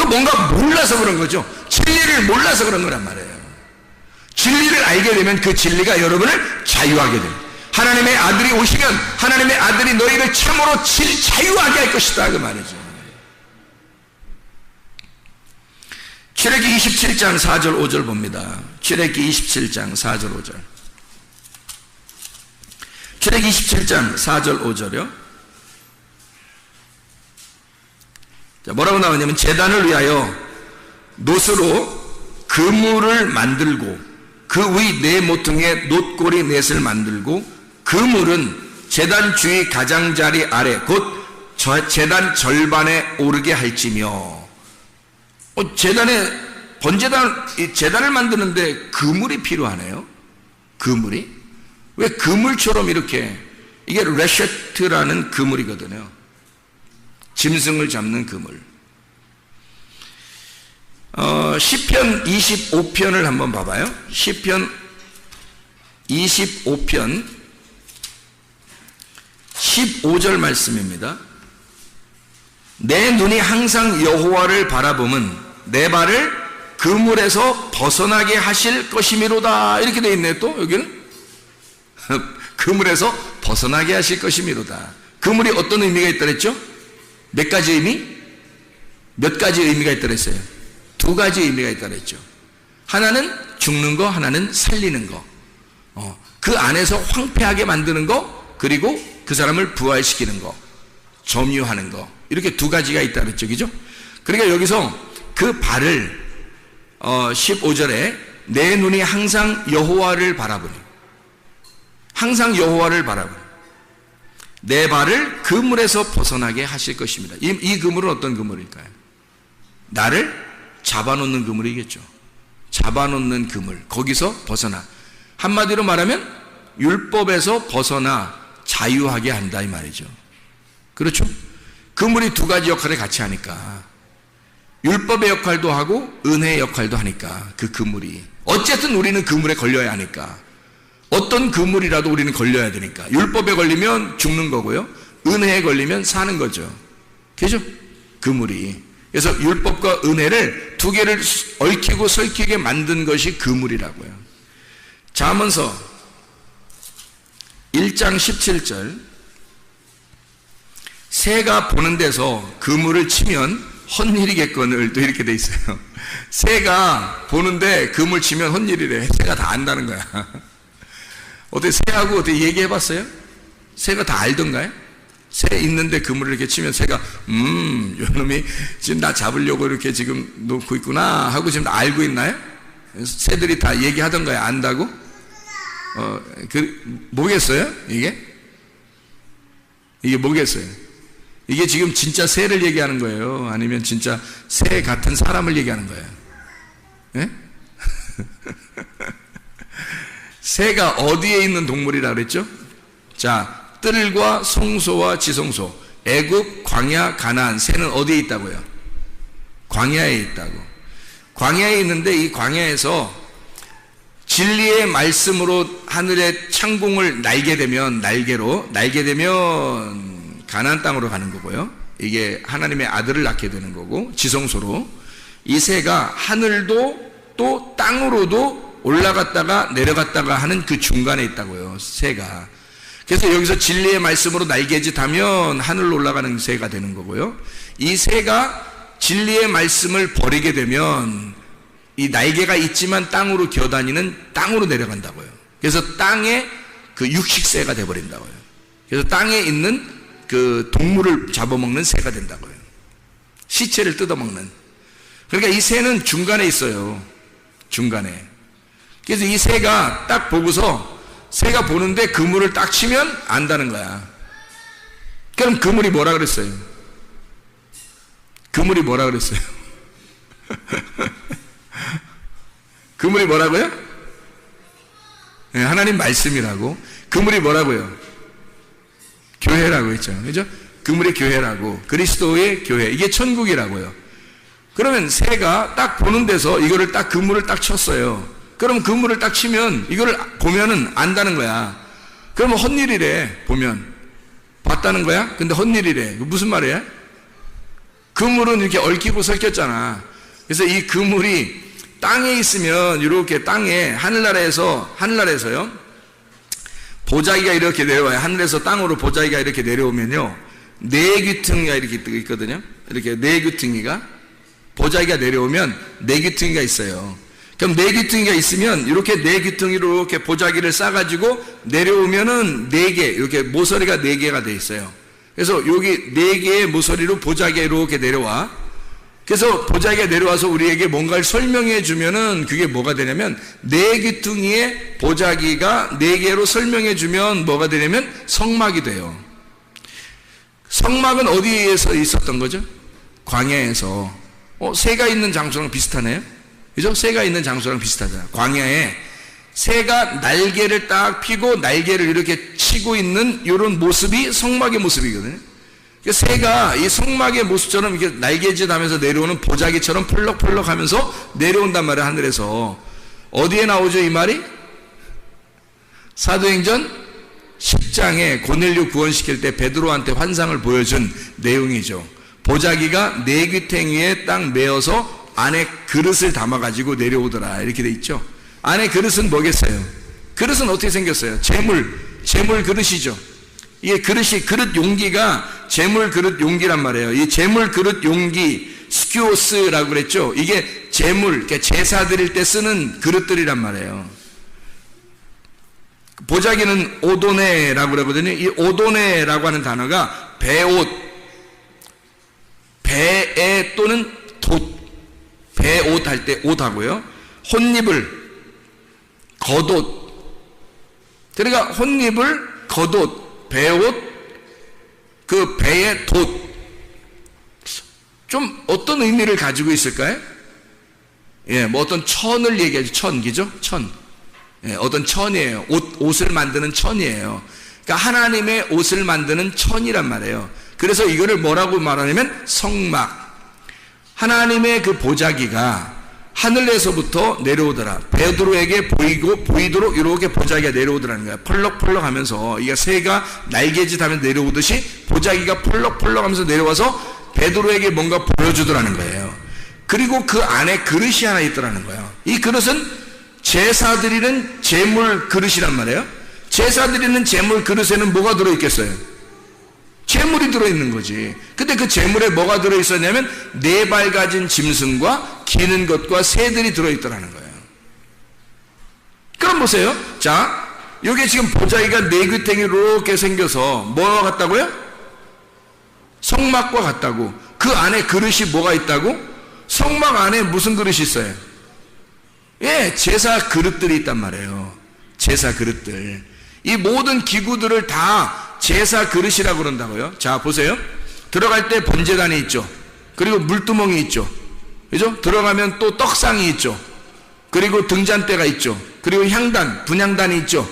뭔가 몰라서 그런 거죠. 진리를 몰라서 그런 거란 말이에요. 진리를 알게 되면 그 진리가 여러분을 자유하게 됩니다. 하나님의 아들이 오시면 하나님의 아들이 너희를 참으로 자유하게 할 것이다, 그 말이죠. 출애기 27장 4절 5절 봅니다. 출애기 27장 4절 5절. 출애기 27장 4절 5절이요. 자, 뭐라고 나오냐면, 제단을 위하여 놋으로 그물을 만들고 그 위 네 모퉁이에 놋고리 넷을 만들고 그물은 제단 주위 가장자리 아래 곧 제단 절반에 오르게 할지며. 제단을 만드는데 그물이 필요하네요. 그물이? 왜 그물처럼 이렇게, 이게 레셰트라는 그물이거든요. 짐승을 잡는 그물. 시편 25편을 한번 봐봐요. 시편 25편 15절 말씀입니다. 내 눈이 항상 여호와를 바라보면 내 발을 그물에서 벗어나게 하실 것이미로다. 이렇게 되어 있네요. 또 여기는 그물에서 벗어나게 하실 것이미로다. 그물이 어떤 의미가 있다 그랬죠? 몇 가지 의미? 몇 가지 의미가 있다 그랬어요? 두 가지 의미가 있다 그랬죠. 하나는 죽는 거, 하나는 살리는 거. 그 안에서 황폐하게 만드는 거, 그리고 그 사람을 부활시키는 거, 점유하는 거. 이렇게 두 가지가 있다 그랬죠. 그죠? 그러니까 여기서 그 발을 15절에 내 눈이 항상 여호와를 바라보니, 항상 여호와를 바라보니 내 발을 그물에서 벗어나게 하실 것입니다. 이 그물은 어떤 그물일까요? 나를 잡아놓는 그물이겠죠. 잡아놓는 그물, 거기서 벗어나, 한마디로 말하면 율법에서 벗어나 자유하게 한다 이 말이죠. 그렇죠? 그물이 두 가지 역할을 같이 하니까, 율법의 역할도 하고 은혜의 역할도 하니까, 그 그물이 어쨌든 우리는 그물에 걸려야 하니까, 어떤 그물이라도 우리는 걸려야 되니까, 율법에 걸리면 죽는 거고요, 은혜에 걸리면 사는 거죠. 그죠? 그물이. 그래서 율법과 은혜를 두 개를 얽히고 설키게 만든 것이 그물이라고요. 잠언서 1장 17절, 새가 보는 데서 그물을 치면 헛일이겠거늘, 또 이렇게 돼 있어요. 새가 보는데 그물 치면 헛일이래. 새가 다 안다는 거야. 어떻게 새하고 어떻게 얘기해 봤어요? 새가 다 알던가요? 새 있는데 그물을 이렇게 치면 새가 요놈이 지금 나 잡으려고 이렇게 지금 놓고 있구나 하고 지금 알고 있나요? 새들이 다 얘기하던가요? 안다고? 뭐겠어요? 이게 뭐겠어요? 이게 지금 진짜 새를 얘기하는 거예요? 아니면 진짜 새 같은 사람을 얘기하는 거예요? 예? 새가 어디에 있는 동물이라 그랬죠? 자, 뜰과 송소와 지송소, 애굽, 광야, 가나안, 새는 어디에 있다고요? 광야에 있다고. 광야에 있는데 이 광야에서 진리의 말씀으로 하늘의 창공을 날게 되면, 날게 되면 가나안 땅으로 가는 거고요. 이게 하나님의 아들을 낳게 되는 거고, 지성소로 이 새가 하늘도 또 땅으로도 올라갔다가 내려갔다가 하는 그 중간에 있다고요, 새가. 그래서 여기서 진리의 말씀으로 날개짓하면 하늘로 올라가는 새가 되는 거고요, 이 새가 진리의 말씀을 버리게 되면 이 날개가 있지만 땅으로 기어다니는, 땅으로 내려간다고요. 그래서 땅에 그 육식새가 돼버린다고요. 그래서 땅에 있는 그 동물을 잡아먹는 새가 된다고요. 시체를 뜯어먹는. 그러니까 이 새는 중간에 있어요. 중간에. 그래서 이 새가 딱 보고서, 새가 보는데 그물을 딱 치면 안다는 거야. 그럼 그물이 뭐라 그랬어요? 그물이 뭐라 그랬어요? 그물이 뭐라고요? 네, 하나님 말씀이라고. 그물이 뭐라고요? 교회라고 했죠. 그죠? 그물이 교회라고. 그리스도의 교회. 이게 천국이라고요. 그러면 새가 딱 보는 데서 이거를 딱 그물을 딱 쳤어요. 그럼 그물을 딱 치면 이거를 보면은 안다는 거야. 그러면 헛일이래. 보면 봤다는 거야? 근데 헛일이래. 무슨 말이야? 그물은 이렇게 얽히고 섞였잖아. 그래서 이 그물이 땅에 있으면, 이렇게 땅에 하늘나라에서요, 보자기가 이렇게 내려와요. 하늘에서 땅으로 보자기가 이렇게 내려오면요, 네 귀퉁이가 이렇게 있거든요. 이렇게 네 귀퉁이가, 보자기가 내려오면 네 귀퉁이가 있어요. 그럼 네 귀퉁이가 있으면 이렇게 네 귀퉁이로 이렇게 보자기를 싸가지고 내려오면은 네 개, 이렇게 모서리가 네 개가 돼 있어요. 그래서 여기 네 개의 모서리로 보자기가 이렇게 내려와. 그래서 보자기가 내려와서 우리에게 뭔가를 설명해 주면은 그게 뭐가 되냐면, 네 귀퉁이의 보자기가 네 개로 설명해 주면 뭐가 되냐면 성막이 돼요. 성막은 어디에서 있었던 거죠? 광야에서. 새가 있는 장소랑 비슷하네요. 그죠? 새가 있는 장소랑 비슷하잖아요. 광야에 새가 날개를 딱 펴고 날개를 이렇게 치고 있는 이런 모습이 성막의 모습이거든요. 새가 이 성막의 모습처럼 이렇게 날개짓 하면서 내려오는 보자기처럼 펄럭펄럭 하면서 내려온단 말이에요, 하늘에서. 어디에 나오죠, 이 말이? 사도행전 10장에 고넬료 구원시킬 때 베드로한테 환상을 보여준 내용이죠. 보자기가 네 귀퉁이에 딱 메어서 안에 그릇을 담아가지고 내려오더라, 이렇게 돼 있죠. 안에 그릇은 뭐겠어요? 그릇은 어떻게 생겼어요? 재물 그릇이죠. 이게 그릇이, 그릇 용기가 재물 그릇 용기란 말이에요. 이 재물 그릇 용기, 스큐오스라고 그랬죠. 이게 재물, 그러니까 제사 드릴 때 쓰는 그릇들이란 말이에요. 보자기는 오도네라고 그러거든요. 이 오도네라고 하는 단어가 배옷, 배에 또는 돛, 배옷 할 때 옷하고요. 혼입을, 겉옷. 그러니까 혼입을, 겉옷, 배옷, 그 배의 돛. 좀 어떤 의미를 가지고 있을까요? 예, 뭐 어떤 천을 얘기하죠. 천기죠? 천. 예, 어떤 천이에요. 옷을 만드는 천이에요. 그러니까 하나님의 옷을 만드는 천이란 말이에요. 그래서 이거를 뭐라고 말하냐면 성막. 하나님의 그 보자기가 하늘에서부터 내려오더라. 베드로에게 보이도록 이렇게 보자기가 내려오더라는 거야. 펄럭펄럭 하면서, 이게 새가 날개짓 하면 내려오듯이 보자기가 펄럭펄럭 하면서 내려와서 베드로에게 뭔가 보여주더라는 거예요. 그리고 그 안에 그릇이 하나 있더라는 거예요. 이 그릇은 제사 드리는 제물 그릇이란 말이에요. 제사 드리는 제물 그릇에는 뭐가 들어있겠어요? 제물이 들어있는 거지. 근데 그 제물에 뭐가 들어있었냐면 4발 가진 짐승과 기는 것과 새들이 들어있더라는 거예요. 그럼 보세요. 자, 여기 지금 보자기가 4귀탱이 이렇게 생겨서 뭐와 같다고요? 성막과 같다고. 그 안에 그릇이 뭐가 있다고? 성막 안에 무슨 그릇이 있어요? 예, 제사 그릇들이 있단 말이에요. 제사 그릇들. 이 모든 기구들을 다 제사 그릇이라고 그런다고요. 자, 보세요. 들어갈 때 번제단이 있죠. 그리고 물두멍이 있죠. 그죠? 들어가면 또 떡상이 있죠. 그리고 등잔대가 있죠. 그리고 향단, 분향단이 있죠.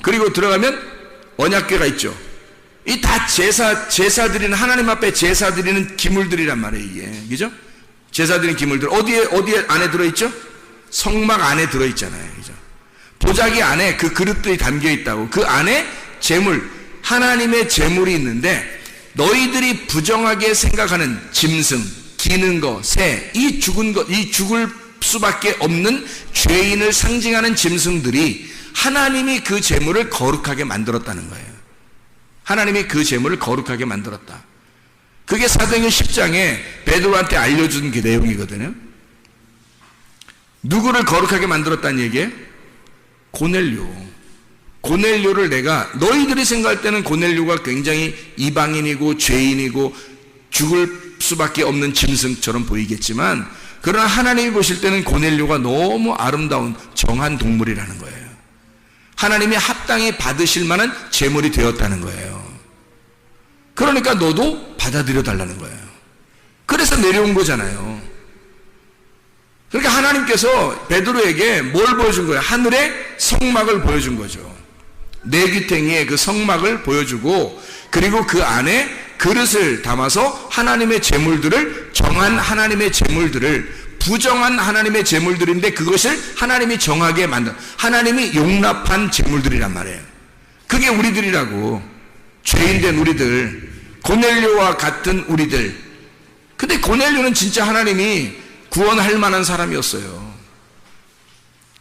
그리고 들어가면 언약궤가 있죠. 이 다 제사 드리는, 하나님 앞에 제사 드리는 기물들이란 말이에요, 이게. 그죠? 제사 드리는 기물들. 어디에 안에 들어있죠? 성막 안에 들어있잖아요. 그죠? 보자기 안에 그 그릇들이 담겨 있다고. 그 안에 제물, 하나님의 제물이 있는데, 너희들이 부정하게 생각하는 짐승, 기는 거, 새, 이 죽을 수밖에 없는 죄인을 상징하는 짐승들이 하나님이 그 제물을 거룩하게 만들었다는 거예요. 하나님이 그 제물을 거룩하게 만들었다. 그게 사도행전 10장에 베드로한테 알려준 그 내용이거든요. 누구를 거룩하게 만들었다는 얘기예요? 고넬료를 내가, 너희들이 생각할 때는 고넬료가 굉장히 이방인이고 죄인이고 죽을 수밖에 없는 짐승처럼 보이겠지만, 그러나 하나님이 보실 때는 고넬료가 너무 아름다운 정한 동물이라는 거예요. 하나님이 합당히 받으실 만한 제물이 되었다는 거예요. 그러니까 너도 받아들여 달라는 거예요. 그래서 내려온 거잖아요. 그러니까 하나님께서 베드로에게 뭘 보여준 거예요? 하늘의 성막을 보여준 거죠. 4귀탱이의 그 성막을 보여주고, 그리고 그 안에 그릇을 담아서 하나님의 제물들을, 정한 하나님의 제물들을, 부정한 하나님의 제물들인데 그것을 하나님이 정하게 만든, 하나님이 용납한 제물들이란 말이에요. 그게 우리들이라고. 죄인된 우리들, 고넬료와 같은 우리들. 근데 고넬료는 진짜 하나님이 구원할 만한 사람이었어요.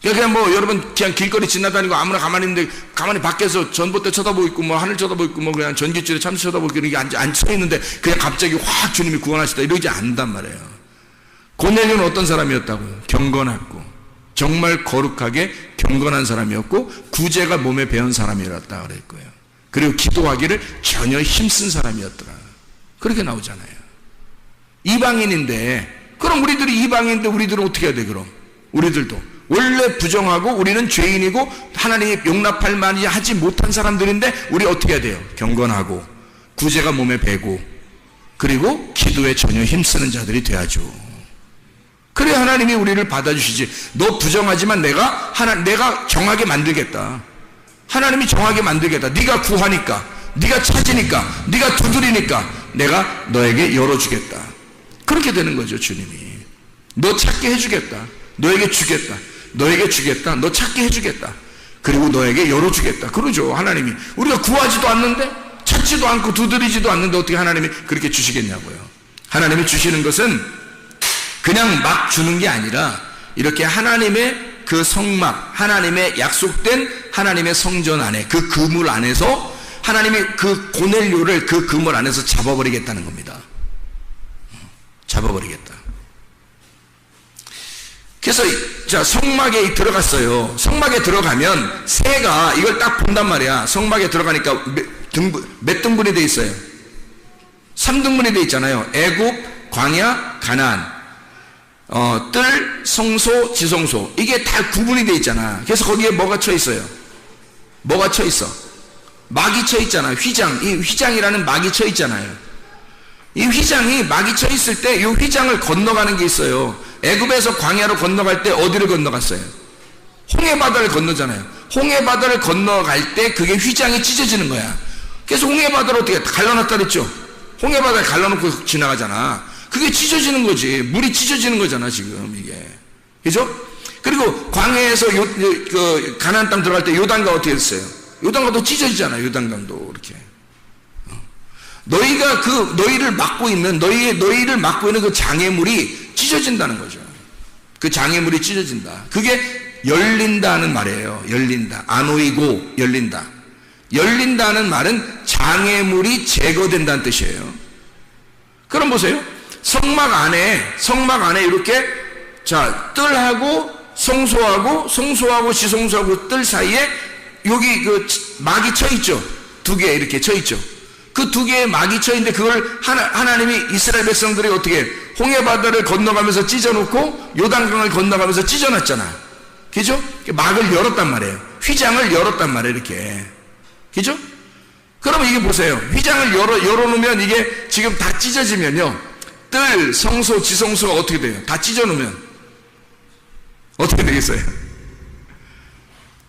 그냥 뭐 여러분 그냥 길거리 지나다니고 아무나 가만히 있는데, 가만히 밖에서 전봇대 쳐다보고 있고 뭐 하늘 쳐다보고 있고 뭐 그냥 전기줄에 참치 쳐다보고 이렇게 앉혀 있는데 그냥 갑자기 확 주님이 구원하시다 이러지 않단 말이에요. 고넬료는 어떤 사람이었다고요? 경건하고 정말 거룩하게 경건한 사람이었고, 구제가 몸에 배운 사람이었다 그랬고요. 그리고 기도하기를 전혀 힘쓴 사람이었더라. 그렇게 나오잖아요. 이방인인데, 그럼 우리들이 이방인인데 우리들은 어떻게 해야 돼? 그럼 우리들도 원래 부정하고 우리는 죄인이고 하나님이 용납할 만이 하지 못한 사람들인데 우리 어떻게 해야 돼요? 경건하고 구제가 몸에 배고 그리고 기도에 전혀 힘쓰는 자들이 돼야죠. 그래 하나님이 우리를 받아주시지. 너 부정하지만 내가 정하게 만들겠다. 하나님이 정하게 만들겠다. 네가 구하니까, 네가 찾으니까, 네가 두드리니까 내가 너에게 열어주겠다. 그렇게 되는 거죠. 주님이 너 찾게 해주겠다. 너에게 주겠다. 너에게 주겠다. 너 찾게 해주겠다. 그리고 너에게 열어주겠다. 그러죠. 하나님이. 우리가 구하지도 않는데, 찾지도 않고 두드리지도 않는데 어떻게 하나님이 그렇게 주시겠냐고요. 하나님이 주시는 것은 그냥 막 주는 게 아니라 이렇게 하나님의 그 성막, 하나님의 약속된 하나님의 성전 안에, 그 그물 안에서 하나님이 그 고넬료를 그 그물 안에서 잡아버리겠다는 겁니다. 잡아버리겠다. 그래서 자, 성막에 들어갔어요. 성막에 들어가면 새가 이걸 딱 본단 말이야. 성막에 들어가니까 몇 등분이 돼 있어요? 3등분이 돼 있잖아요. 애굽, 광야, 가나안. 뜰, 성소, 지성소. 이게 다 구분이 돼 있잖아. 그래서 거기에 뭐가 쳐 있어요? 뭐가 쳐 있어? 막이 쳐 있잖아. 휘장. 이 휘장이라는 막이 쳐 있잖아요. 이 휘장이 막이 쳐 있을 때 이 휘장을 건너가는 게 있어요. 애굽에서 광야로 건너갈 때 어디를 건너갔어요? 홍해바다를 건너잖아요. 홍해바다를 건너갈 때 그게 휘장이 찢어지는 거야. 그래서 홍해바다를 어떻게 갈라놨다 그랬죠? 홍해바다에 갈라놓고 지나가잖아. 그게 찢어지는 거지. 물이 찢어지는 거잖아 지금 이게. 그죠? 그리고 광야에서 가나안 땅 들어갈 때 요단강 어떻게 됐어요? 요단강도 찢어지잖아요. 요단강도 이렇게. 너희가 너희를 막고 있는 그 장애물이 찢어진다는 거죠. 그 장애물이 찢어진다. 그게 열린다는 말이에요. 열린다. 아노이고 열린다. 열린다는 말은 장애물이 제거된다는 뜻이에요. 그럼 보세요. 성막 안에 이렇게 자, 뜰하고 성소하고 지성소하고 뜰 사이에 여기 그 막이 쳐 있죠. 두 개 이렇게 쳐 있죠. 그 두 개의 막이 쳐 있는데 그걸 하나님이 이스라엘 백성들이 어떻게 홍해바다를 건너가면서 찢어놓고 요단강을 건너가면서 찢어놨잖아. 그죠? 막을 열었단 말이에요. 휘장을 열었단 말이에요. 이렇게. 그죠? 그러면 이게 보세요. 휘장을 열어놓으면 이게 지금 다 찢어지면요. 뜰, 성소, 지성소가 어떻게 돼요? 다 찢어놓으면 어떻게 되겠어요?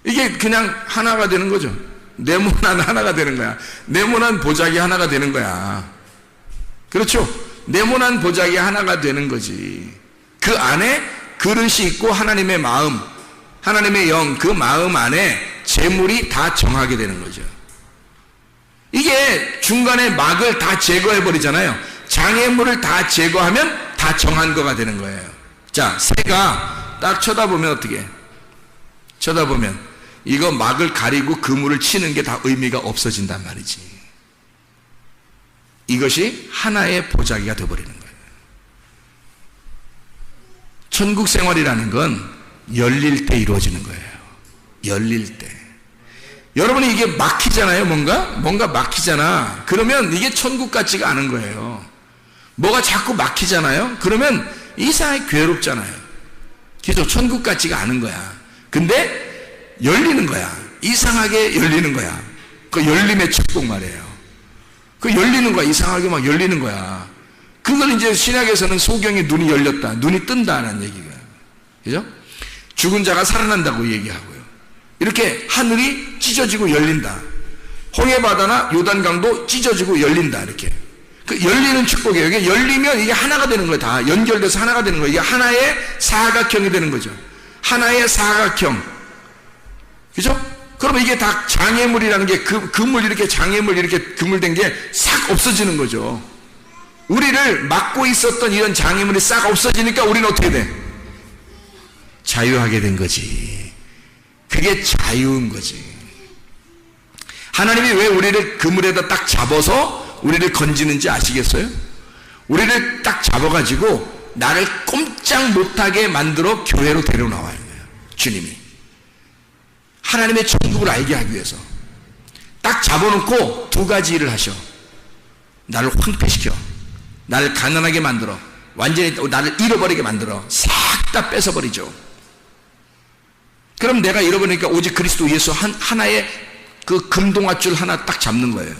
이게 그냥 하나가 되는 거죠. 네모난 하나가 되는 거야. 네모난 보자기 하나가 되는 거야. 그렇죠? 네모난 보자기 하나가 되는 거지. 그 안에 그릇이 있고 하나님의 마음, 하나님의 영, 그 마음 안에 재물이 다 정하게 되는 거죠. 이게 중간에 막을 다 제거해 버리잖아요. 장애물을 다 제거하면 다 정한 거가 되는 거예요. 자, 새가 딱 쳐다보면 어떻게? 쳐다보면 이거 막을 가리고 그물을 치는 게 다 의미가 없어진단 말이지. 이것이 하나의 보자기가 되어버리는 거예요. 천국 생활이라는 건 열릴 때 이루어지는 거예요. 열릴 때. 여러분이 이게 막히잖아요. 뭔가 막히잖아. 그러면 이게 천국 같지가 않은 거예요. 뭐가 자꾸 막히잖아요. 그러면 이상하게 괴롭잖아요. 그래서 천국 같지가 않은 거야. 근데 열리는 거야. 이상하게 열리는 거야. 그 열림의 축복 말이에요. 그 열리는 거야. 이상하게 막 열리는 거야. 그걸 이제 신약에서는 소경의 눈이 열렸다. 눈이 뜬다는 얘기가. 그죠? 죽은 자가 살아난다고 얘기하고요. 이렇게 하늘이 찢어지고 열린다. 홍해바다나 요단강도 찢어지고 열린다. 이렇게. 그 열리는 축복이에요. 이게 열리면 이게 하나가 되는 거예요. 다 연결돼서 하나가 되는 거예요. 이게 하나의 사각형이 되는 거죠. 하나의 사각형. 그죠? 그러면 이게 다 장애물이라는 게 그물 이렇게 장애물 이렇게 그물된 게 싹 없어지는 거죠. 우리를 막고 있었던 이런 장애물이 싹 없어지니까 우리는 어떻게 돼? 자유하게 된 거지. 그게 자유인 거지. 하나님이 왜 우리를 그물에다 딱 잡아서 우리를 건지는지 아시겠어요? 우리를 딱 잡아가지고 나를 꼼짝 못하게 만들어 교회로 데려나와요. 주님이. 하나님의 천국을 알게 하기 위해서 딱 잡아놓고 두 가지 일을 하셔. 나를 황폐시켜. 나를 가난하게 만들어. 완전히 나를 잃어버리게 만들어. 싹 다 뺏어버리죠. 그럼 내가 잃어버리니까 오직 그리스도 예수 하나의 그 금동아줄 하나 딱 잡는 거예요.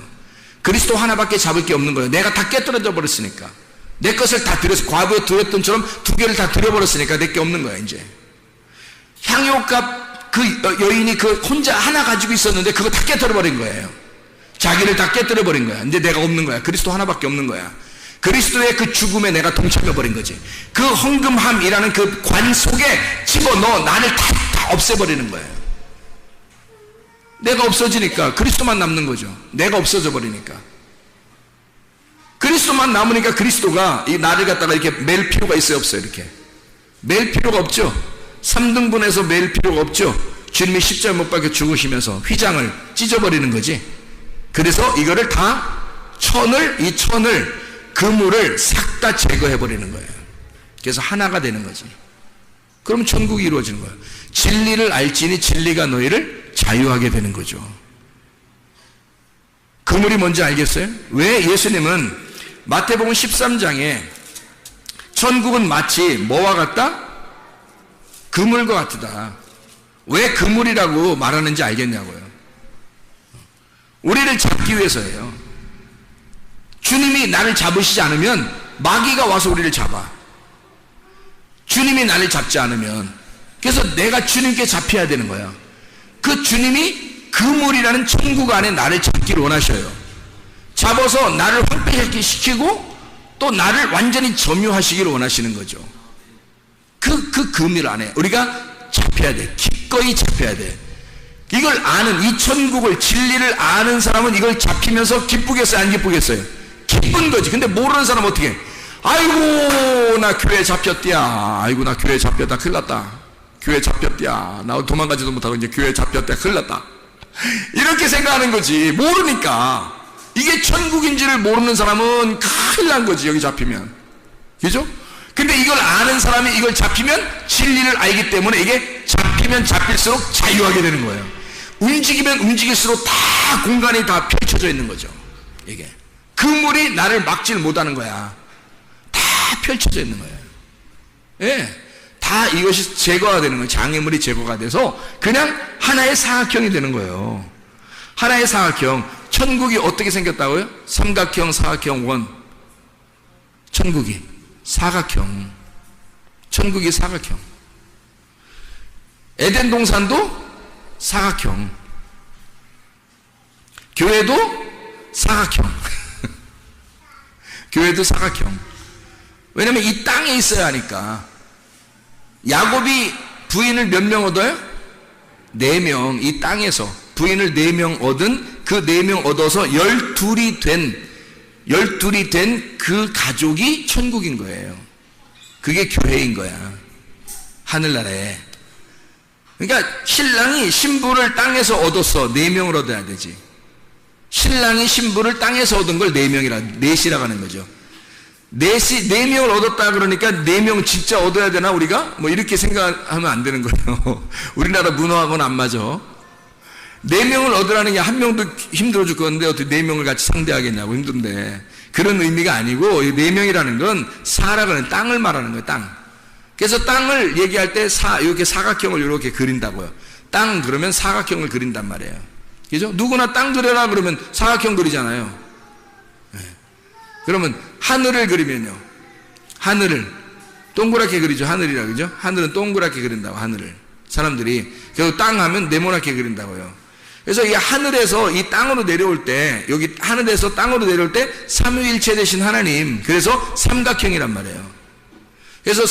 그리스도 하나밖에 잡을 게 없는 거예요. 내가 다 깨뜨려져 버렸으니까. 내 것을 다 드렸어. 과거에 드렸던처럼 두 개를 다 드려버렸으니까 내 게 없는 거야 이제. 향유값 그 여인이 그 혼자 하나 가지고 있었는데 그거 다 깨뜨려버린 거예요. 자기를 다 깨뜨려버린 거야. 이제 내가 없는 거야. 그리스도 하나밖에 없는 거야. 그리스도의 그 죽음에 내가 동참해버린 거지. 그 헌금함이라는 그 관 속에 집어넣어 나를 다 없애버리는 거예요. 내가 없어지니까 그리스도만 남는 거죠. 내가 없어져 버리니까. 그리스도만 남으니까 그리스도가 이 나를 갖다가 이렇게 맬 필요가 있어요, 없어요? 이렇게 맬 필요가 없죠. 3등분해서 맬 필요가 없죠. 주님이 십자가 못 박혀 죽으시면서 휘장을 찢어버리는 거지. 그래서 이거를 다 이 천을 그물을 싹 다 제거해 버리는 거예요. 그래서 하나가 되는 거지. 그러면 천국이 이루어지는 거예요. 진리를 알지니 진리가 너희를 자유하게 되는 거죠. 그물이 뭔지 알겠어요? 왜 예수님은 마태복음 13장에 천국은 마치 뭐와 같다? 그물과 같다. 왜 그물이라고 말하는지 알겠냐고요. 우리를 잡기 위해서예요. 주님이 나를 잡으시지 않으면 마귀가 와서 우리를 잡아. 주님이 나를 잡지 않으면. 그래서 내가 주님께 잡혀야 되는 거야. 그 주님이 그물이라는 천국 안에 나를 잡기를 원하셔요. 잡아서 나를 황폐시키고 또 나를 완전히 점유하시기를 원하시는 거죠. 그 그물 안에 우리가 잡혀야 돼. 기꺼이 잡혀야 돼. 이걸 아는, 이 천국을, 진리를 아는 사람은 이걸 잡히면서 기쁘겠어요? 안 기쁘겠어요? 기쁜 거지. 근데 모르는 사람은 어떻게 해? 아이고 나 교회 잡혔디야. 아이고 나 교회 잡혔다. 큰일 났다. 교회 잡혔디야. 나 도망가지도 못하고 이제 교회 잡혔다. 큰일 났다. 이렇게 생각하는 거지. 모르니까. 이게 천국인지를 모르는 사람은 큰일 난 거지. 여기 잡히면. 그죠? 근데 이걸 아는 사람이 이걸 잡히면 진리를 알기 때문에 이게 잡히면 잡힐수록 자유하게 되는 거예요. 움직이면 움직일수록 다 공간이 다 펼쳐져 있는 거죠. 이게 그물이 나를 막질 못하는 거야. 다 펼쳐져 있는 거예요. 예, 다 이것이 제거가 되는 거예요. 장애물이 제거가 돼서 그냥 하나의 사각형이 되는 거예요. 하나의 사각형. 천국이 어떻게 생겼다고요? 삼각형, 사각형, 원. 천국이 사각형. 천국이 사각형. 에덴 동산도 사각형. 교회도 사각형. 교회도 사각형. 왜냐면 이 땅에 있어야 하니까. 야곱이 부인을 몇 명 얻어요? 4명. 이 땅에서 부인을 4명 얻은 그 4명 얻어서 12이 된 그 가족이 천국인 거예요. 그게 교회인 거야. 하늘나라에. 그러니까 신랑이 신부를 땅에서 얻었어. 4명을 얻어야 되지. 신랑이 신부를 땅에서 얻은 걸 4명이라고 하는 거죠. 4명을 얻었다 그러니까 4명 진짜 얻어야 되나 우리가? 뭐 이렇게 생각하면 안 되는 거예요. 우리나라 문화하고는 안 맞아. 4명을 얻으라는 게 한 명도 힘들어 죽겠는데 어떻게 4명을 같이 상대하겠냐고. 힘든데. 그런 의미가 아니고 4명이라는 건 사라는 땅을 말하는 거예요. 땅. 그래서 땅을 얘기할 때 이렇게 사각형을 이렇게 그린다고요. 땅 그러면 사각형을 그린단 말이에요. 그죠? 누구나 땅 그려라 그러면 사각형 그리잖아요. 네. 그러면 하늘을 그리면요. 하늘을 동그랗게 그리죠. 하늘이라 그죠? 하늘은 동그랗게 그린다고. 하늘을 사람들이. 그리고 땅 하면 네모나게 그린다고요. 그래서 이 하늘에서 이 땅으로 내려올 때, 여기 하늘에서 땅으로 내려올 때 삼위일체 되신 하나님, 그래서 삼각형이란 말이에요. 그래서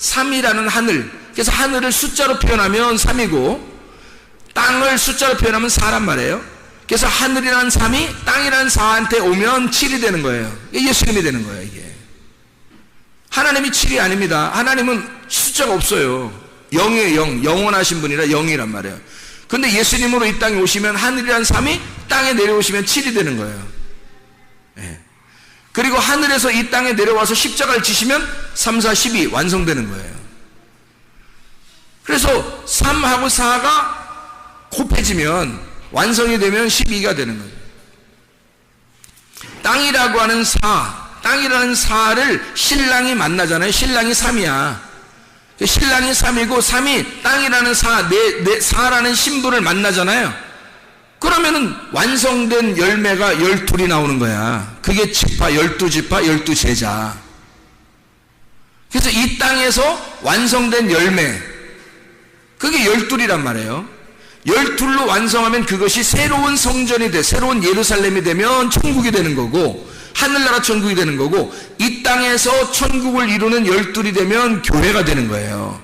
3이라는 하늘, 그래서 하늘을 숫자로 표현하면 3이고 땅을 숫자로 표현하면 4란 말이에요. 그래서 하늘이라는 3이 땅이라는 4한테 오면 7이 되는 거예요. 예수님이 되는 거예요. 이게 하나님이 7이 아닙니다. 하나님은 숫자가 없어요. 0이에요. 0. 영원하신 분이라 0이란 말이에요. 근데 예수님으로 이 땅에 오시면 하늘이라는 3이 땅에 내려오시면 7이 되는 거예요. 네. 그리고 하늘에서 이 땅에 내려와서 십자가를 지시면 3, 4, 12 완성되는 거예요. 그래서 3하고 4가 곱해지면 완성이 되면 12가 되는 거예요. 땅이라고 하는 4, 땅이라는 4를 신랑이 만나잖아요. 신랑이 3이야. 신랑이 3이고 3이 땅이라는 4라는 신부를 만나잖아요. 그러면은 완성된 열매가 12이 나오는 거야. 그게 지파, 12지파, 12제자. 그래서 이 땅에서 완성된 열매, 그게 12이란 말이에요. 12로 완성하면 그것이 새로운 성전이 돼, 새로운 예루살렘이 되면 천국이 되는 거고, 하늘나라 천국이 되는 거고, 이 땅에서 천국을 이루는 12이 되면 교회가 되는 거예요.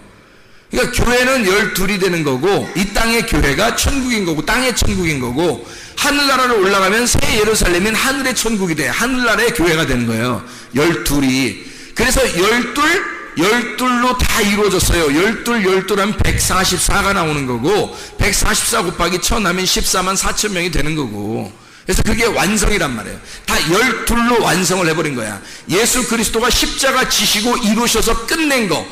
그러니까 교회는 12이 되는 거고, 이 땅의 교회가 천국인 거고, 땅의 천국인 거고, 하늘나라로 올라가면 새 예루살렘인 하늘의 천국이 돼, 하늘나라의 교회가 되는 거예요. 12이. 그래서 12로 다 이루어졌어요. 12 하면 144가 나오는 거고, 144 곱하기 1000 하면 14만 4천 명이 되는 거고, 그래서 그게 완성이란 말이에요. 다 12로 완성을 해버린 거야. 예수 그리스도가 십자가 지시고 이루셔서 끝낸 거.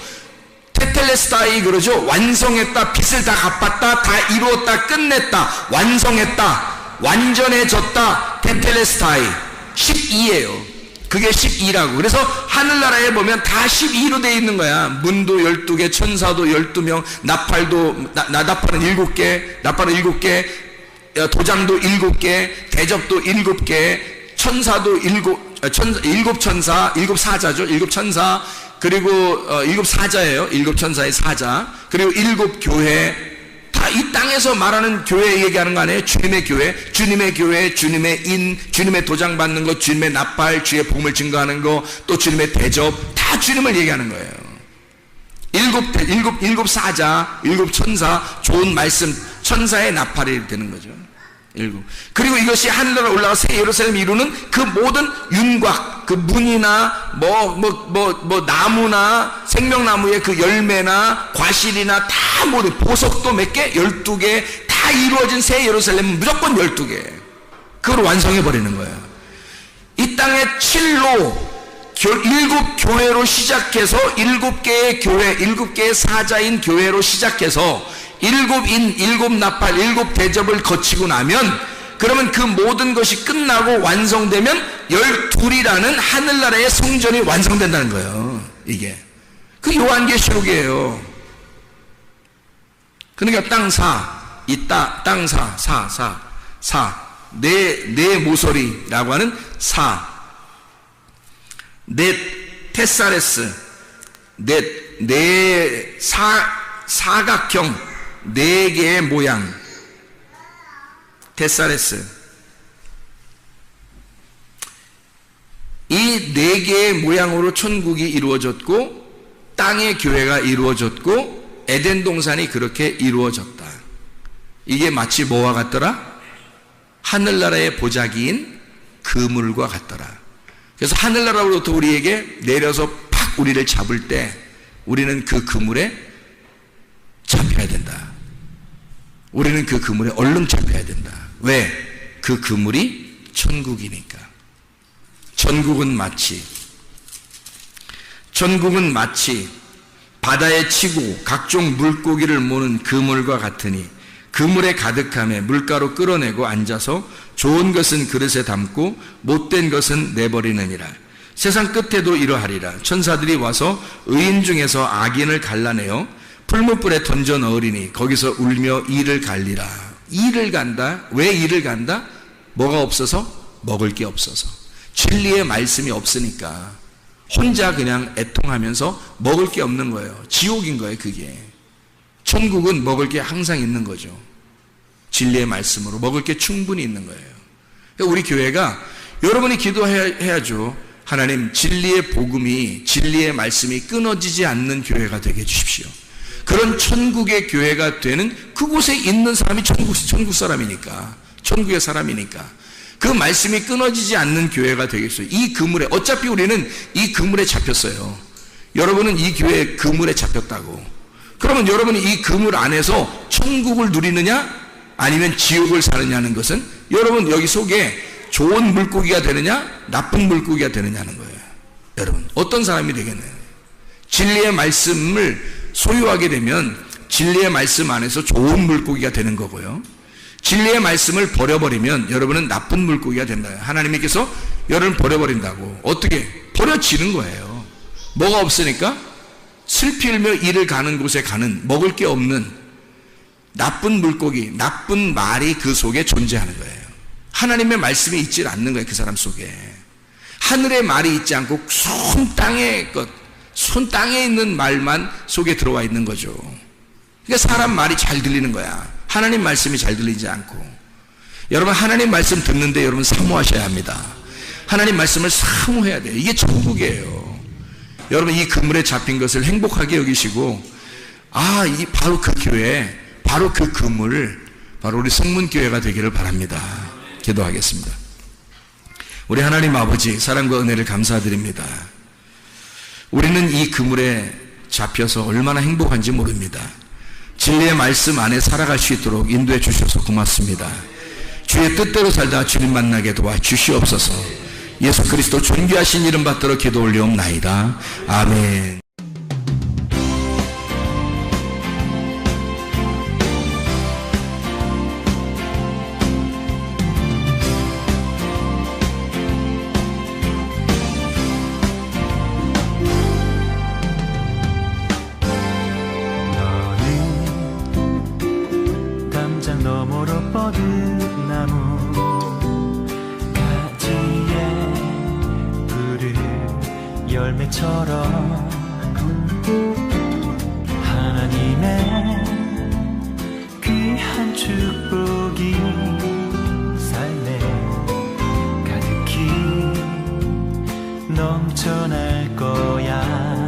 테텔레스타이 그러죠. 완성했다, 빚을 다 갚았다, 다 이루었다, 끝냈다, 완성했다, 완전해졌다. 테텔레스타이 12예요. 그게 12라고. 그래서 하늘나라에 보면 다 12로 되어 있는 거야. 문도 12개, 천사도 12명, 나팔도, 나팔은 7개, 나팔은 7개, 도장도 7개, 대접도 7개, 천사도 7 천사, 7 사자죠. 7 천사, 그리고 7 사자예요. 7 천사의 사자, 그리고 7 교회. 다 이 땅에서 말하는 교회 얘기하는 거 아니에요? 주님의 교회, 주님의 교회, 주님의 인, 주님의 도장 받는 거, 주님의 나팔, 주의 복음을 증거하는 거, 또 주님의 대접, 다 주님을 얘기하는 거예요. 7 사자, 7 천사, 좋은 말씀, 천사의 나팔이 되는 거죠. 7. 그리고 이것이 하늘나라 올라가 새 예루살렘이 이루는 그 모든 윤곽, 그 문이나 나무나 생명나무의 그 열매나 과실이나 다 모두 보석도 몇 개? 12개 다 이루어진 새 예루살렘은 무조건 12개. 그걸 완성해 버리는 거예요. 이 땅에 7로 7 교회로 시작해서 7개의 교회, 7개의 사자인 교회로 시작해서 7 인, 7 나팔, 7 대접을 거치고 나면, 그러면 그 모든 것이 끝나고 완성되면 12이라는 하늘나라의 성전이 완성된다는 거예요. 이게 그 요한계시록이에요. 그러니까 내 모서리라고 하는 넷 테사레스, 넷 사각형 4개의 모양, 테사레스. 이 4개의 모양으로 천국이 이루어졌고 땅의 교회가 이루어졌고 에덴 동산이 그렇게 이루어졌다. 이게 마치 뭐와 같더라? 하늘나라의 보자기인 그물과 같더라. 그래서 하늘나라로부터 우리에게 내려서 팍 우리를 잡을 때 우리는 그 그물에 잡혀야 된다. 우리는 그 그물에 얼른 잡혀야 된다. 왜? 그 그물이 천국이니까. 천국은 마치 바다에 치고 각종 물고기를 모는 그물과 같으니 그물에 가득함에 물가로 끌어내고 앉아서 좋은 것은 그릇에 담고 못된 것은 내버리느니라. 세상 끝에도 이러하리라. 천사들이 와서 의인 중에서 악인을 갈라내어 풀무불에 던져 넣으리니 거기서 울며 이를 갈리라. 이를 간다. 왜 이를 간다? 뭐가 없어서? 먹을 게 없어서. 진리의 말씀이 없으니까 혼자 그냥 애통하면서 먹을 게 없는 거예요. 지옥인 거예요. 그게. 천국은 먹을 게 항상 있는 거죠. 진리의 말씀으로 먹을 게 충분히 있는 거예요. 그러니까 우리 교회가 여러분이 기도해야죠. 하나님, 진리의 복음이, 진리의 말씀이 끊어지지 않는 교회가 되게 해주십시오. 그런 천국의 교회가 되는, 그곳에 있는 사람이 천국 사람이니까, 천국의 사람이니까 그 말씀이 끊어지지 않는 교회가 되겠어요. 이 그물에, 어차피 우리는 이 그물에 잡혔어요. 여러분은 이 교회의 그물에 잡혔다고. 그러면 여러분이 이 그물 안에서 천국을 누리느냐 아니면 지옥을 사느냐는 것은 여러분 여기 속에 좋은 물고기가 되느냐 나쁜 물고기가 되느냐는 거예요. 여러분 어떤 사람이 되겠나요? 진리의 말씀을 소유하게 되면 진리의 말씀 안에서 좋은 물고기가 되는 거고요. 진리의 말씀을 버려버리면 여러분은 나쁜 물고기가 된다. 하나님께서 여러분을 버려버린다고. 어떻게? 버려지는 거예요. 뭐가 없으니까? 슬피 울며 이를 가는 곳에 가는, 먹을 게 없는 나쁜 물고기, 나쁜 말이 그 속에 존재하는 거예요. 하나님의 말씀이 있지 않는 거예요. 그 사람 속에 하늘의 말이 있지 않고 손 땅에 있는 말만 속에 들어와 있는 거죠. 그러니까 사람 말이 잘 들리는 거야. 하나님 말씀이 잘 들리지 않고. 여러분 하나님 말씀 듣는데 여러분 사모하셔야 합니다. 하나님 말씀을 사모해야 돼요. 이게 천국이에요. 여러분 이 그물에 잡힌 것을 행복하게 여기시고, 이 바로 그 교회, 바로 그 그물, 바로 우리 성문교회가 되기를 바랍니다. 기도하겠습니다. 우리 하나님 아버지, 사랑과 은혜를 감사드립니다. 우리는 이 그물에 잡혀서 얼마나 행복한지 모릅니다. 진리의 말씀 안에 살아갈 수 있도록 인도해 주셔서 고맙습니다. 주의 뜻대로 살다 주님 만나게 도와주시옵소서. 예수 그리스도 존귀하신 이름 받들어 기도 올리옵나이다. 아멘. 담장 너머로 뻗은 나무 가지에 푸른 열매처럼 하나님의 귀한 축복이 삶에 가득히 넘쳐날 거야.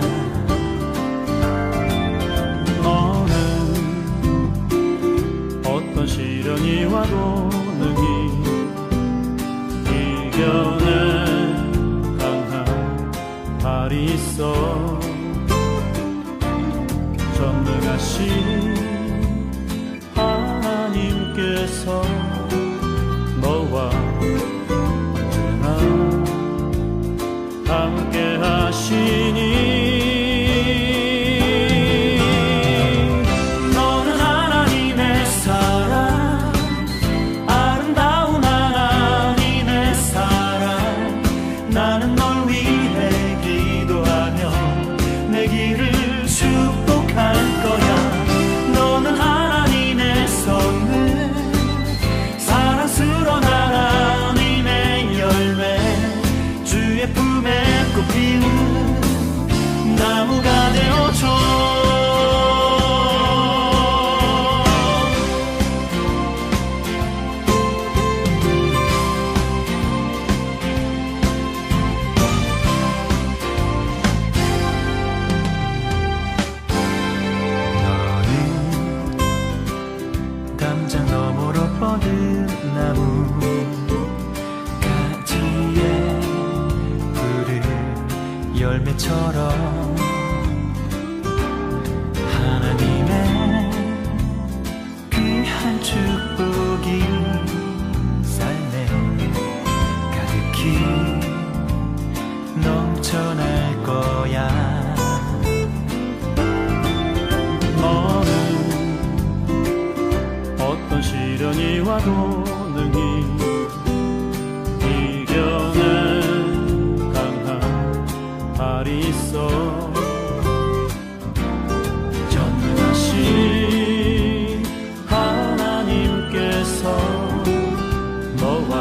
어떤 시련이 와도 능히 이겨낼 강한 발이 있어. 전능하신 하나님께서 너와 언제나 함께 하시니 나무가 되어줘. 너는 담장 너머로 뻗은 나무 가지에 푸른 열매처럼 하나님의 귀한 축복이 삶에 가득히 넘쳐날 거야. 너는 어떤 시련이 와도 능히 이겨낼 강한 발이 있어. 전능하신 하나님께서 너와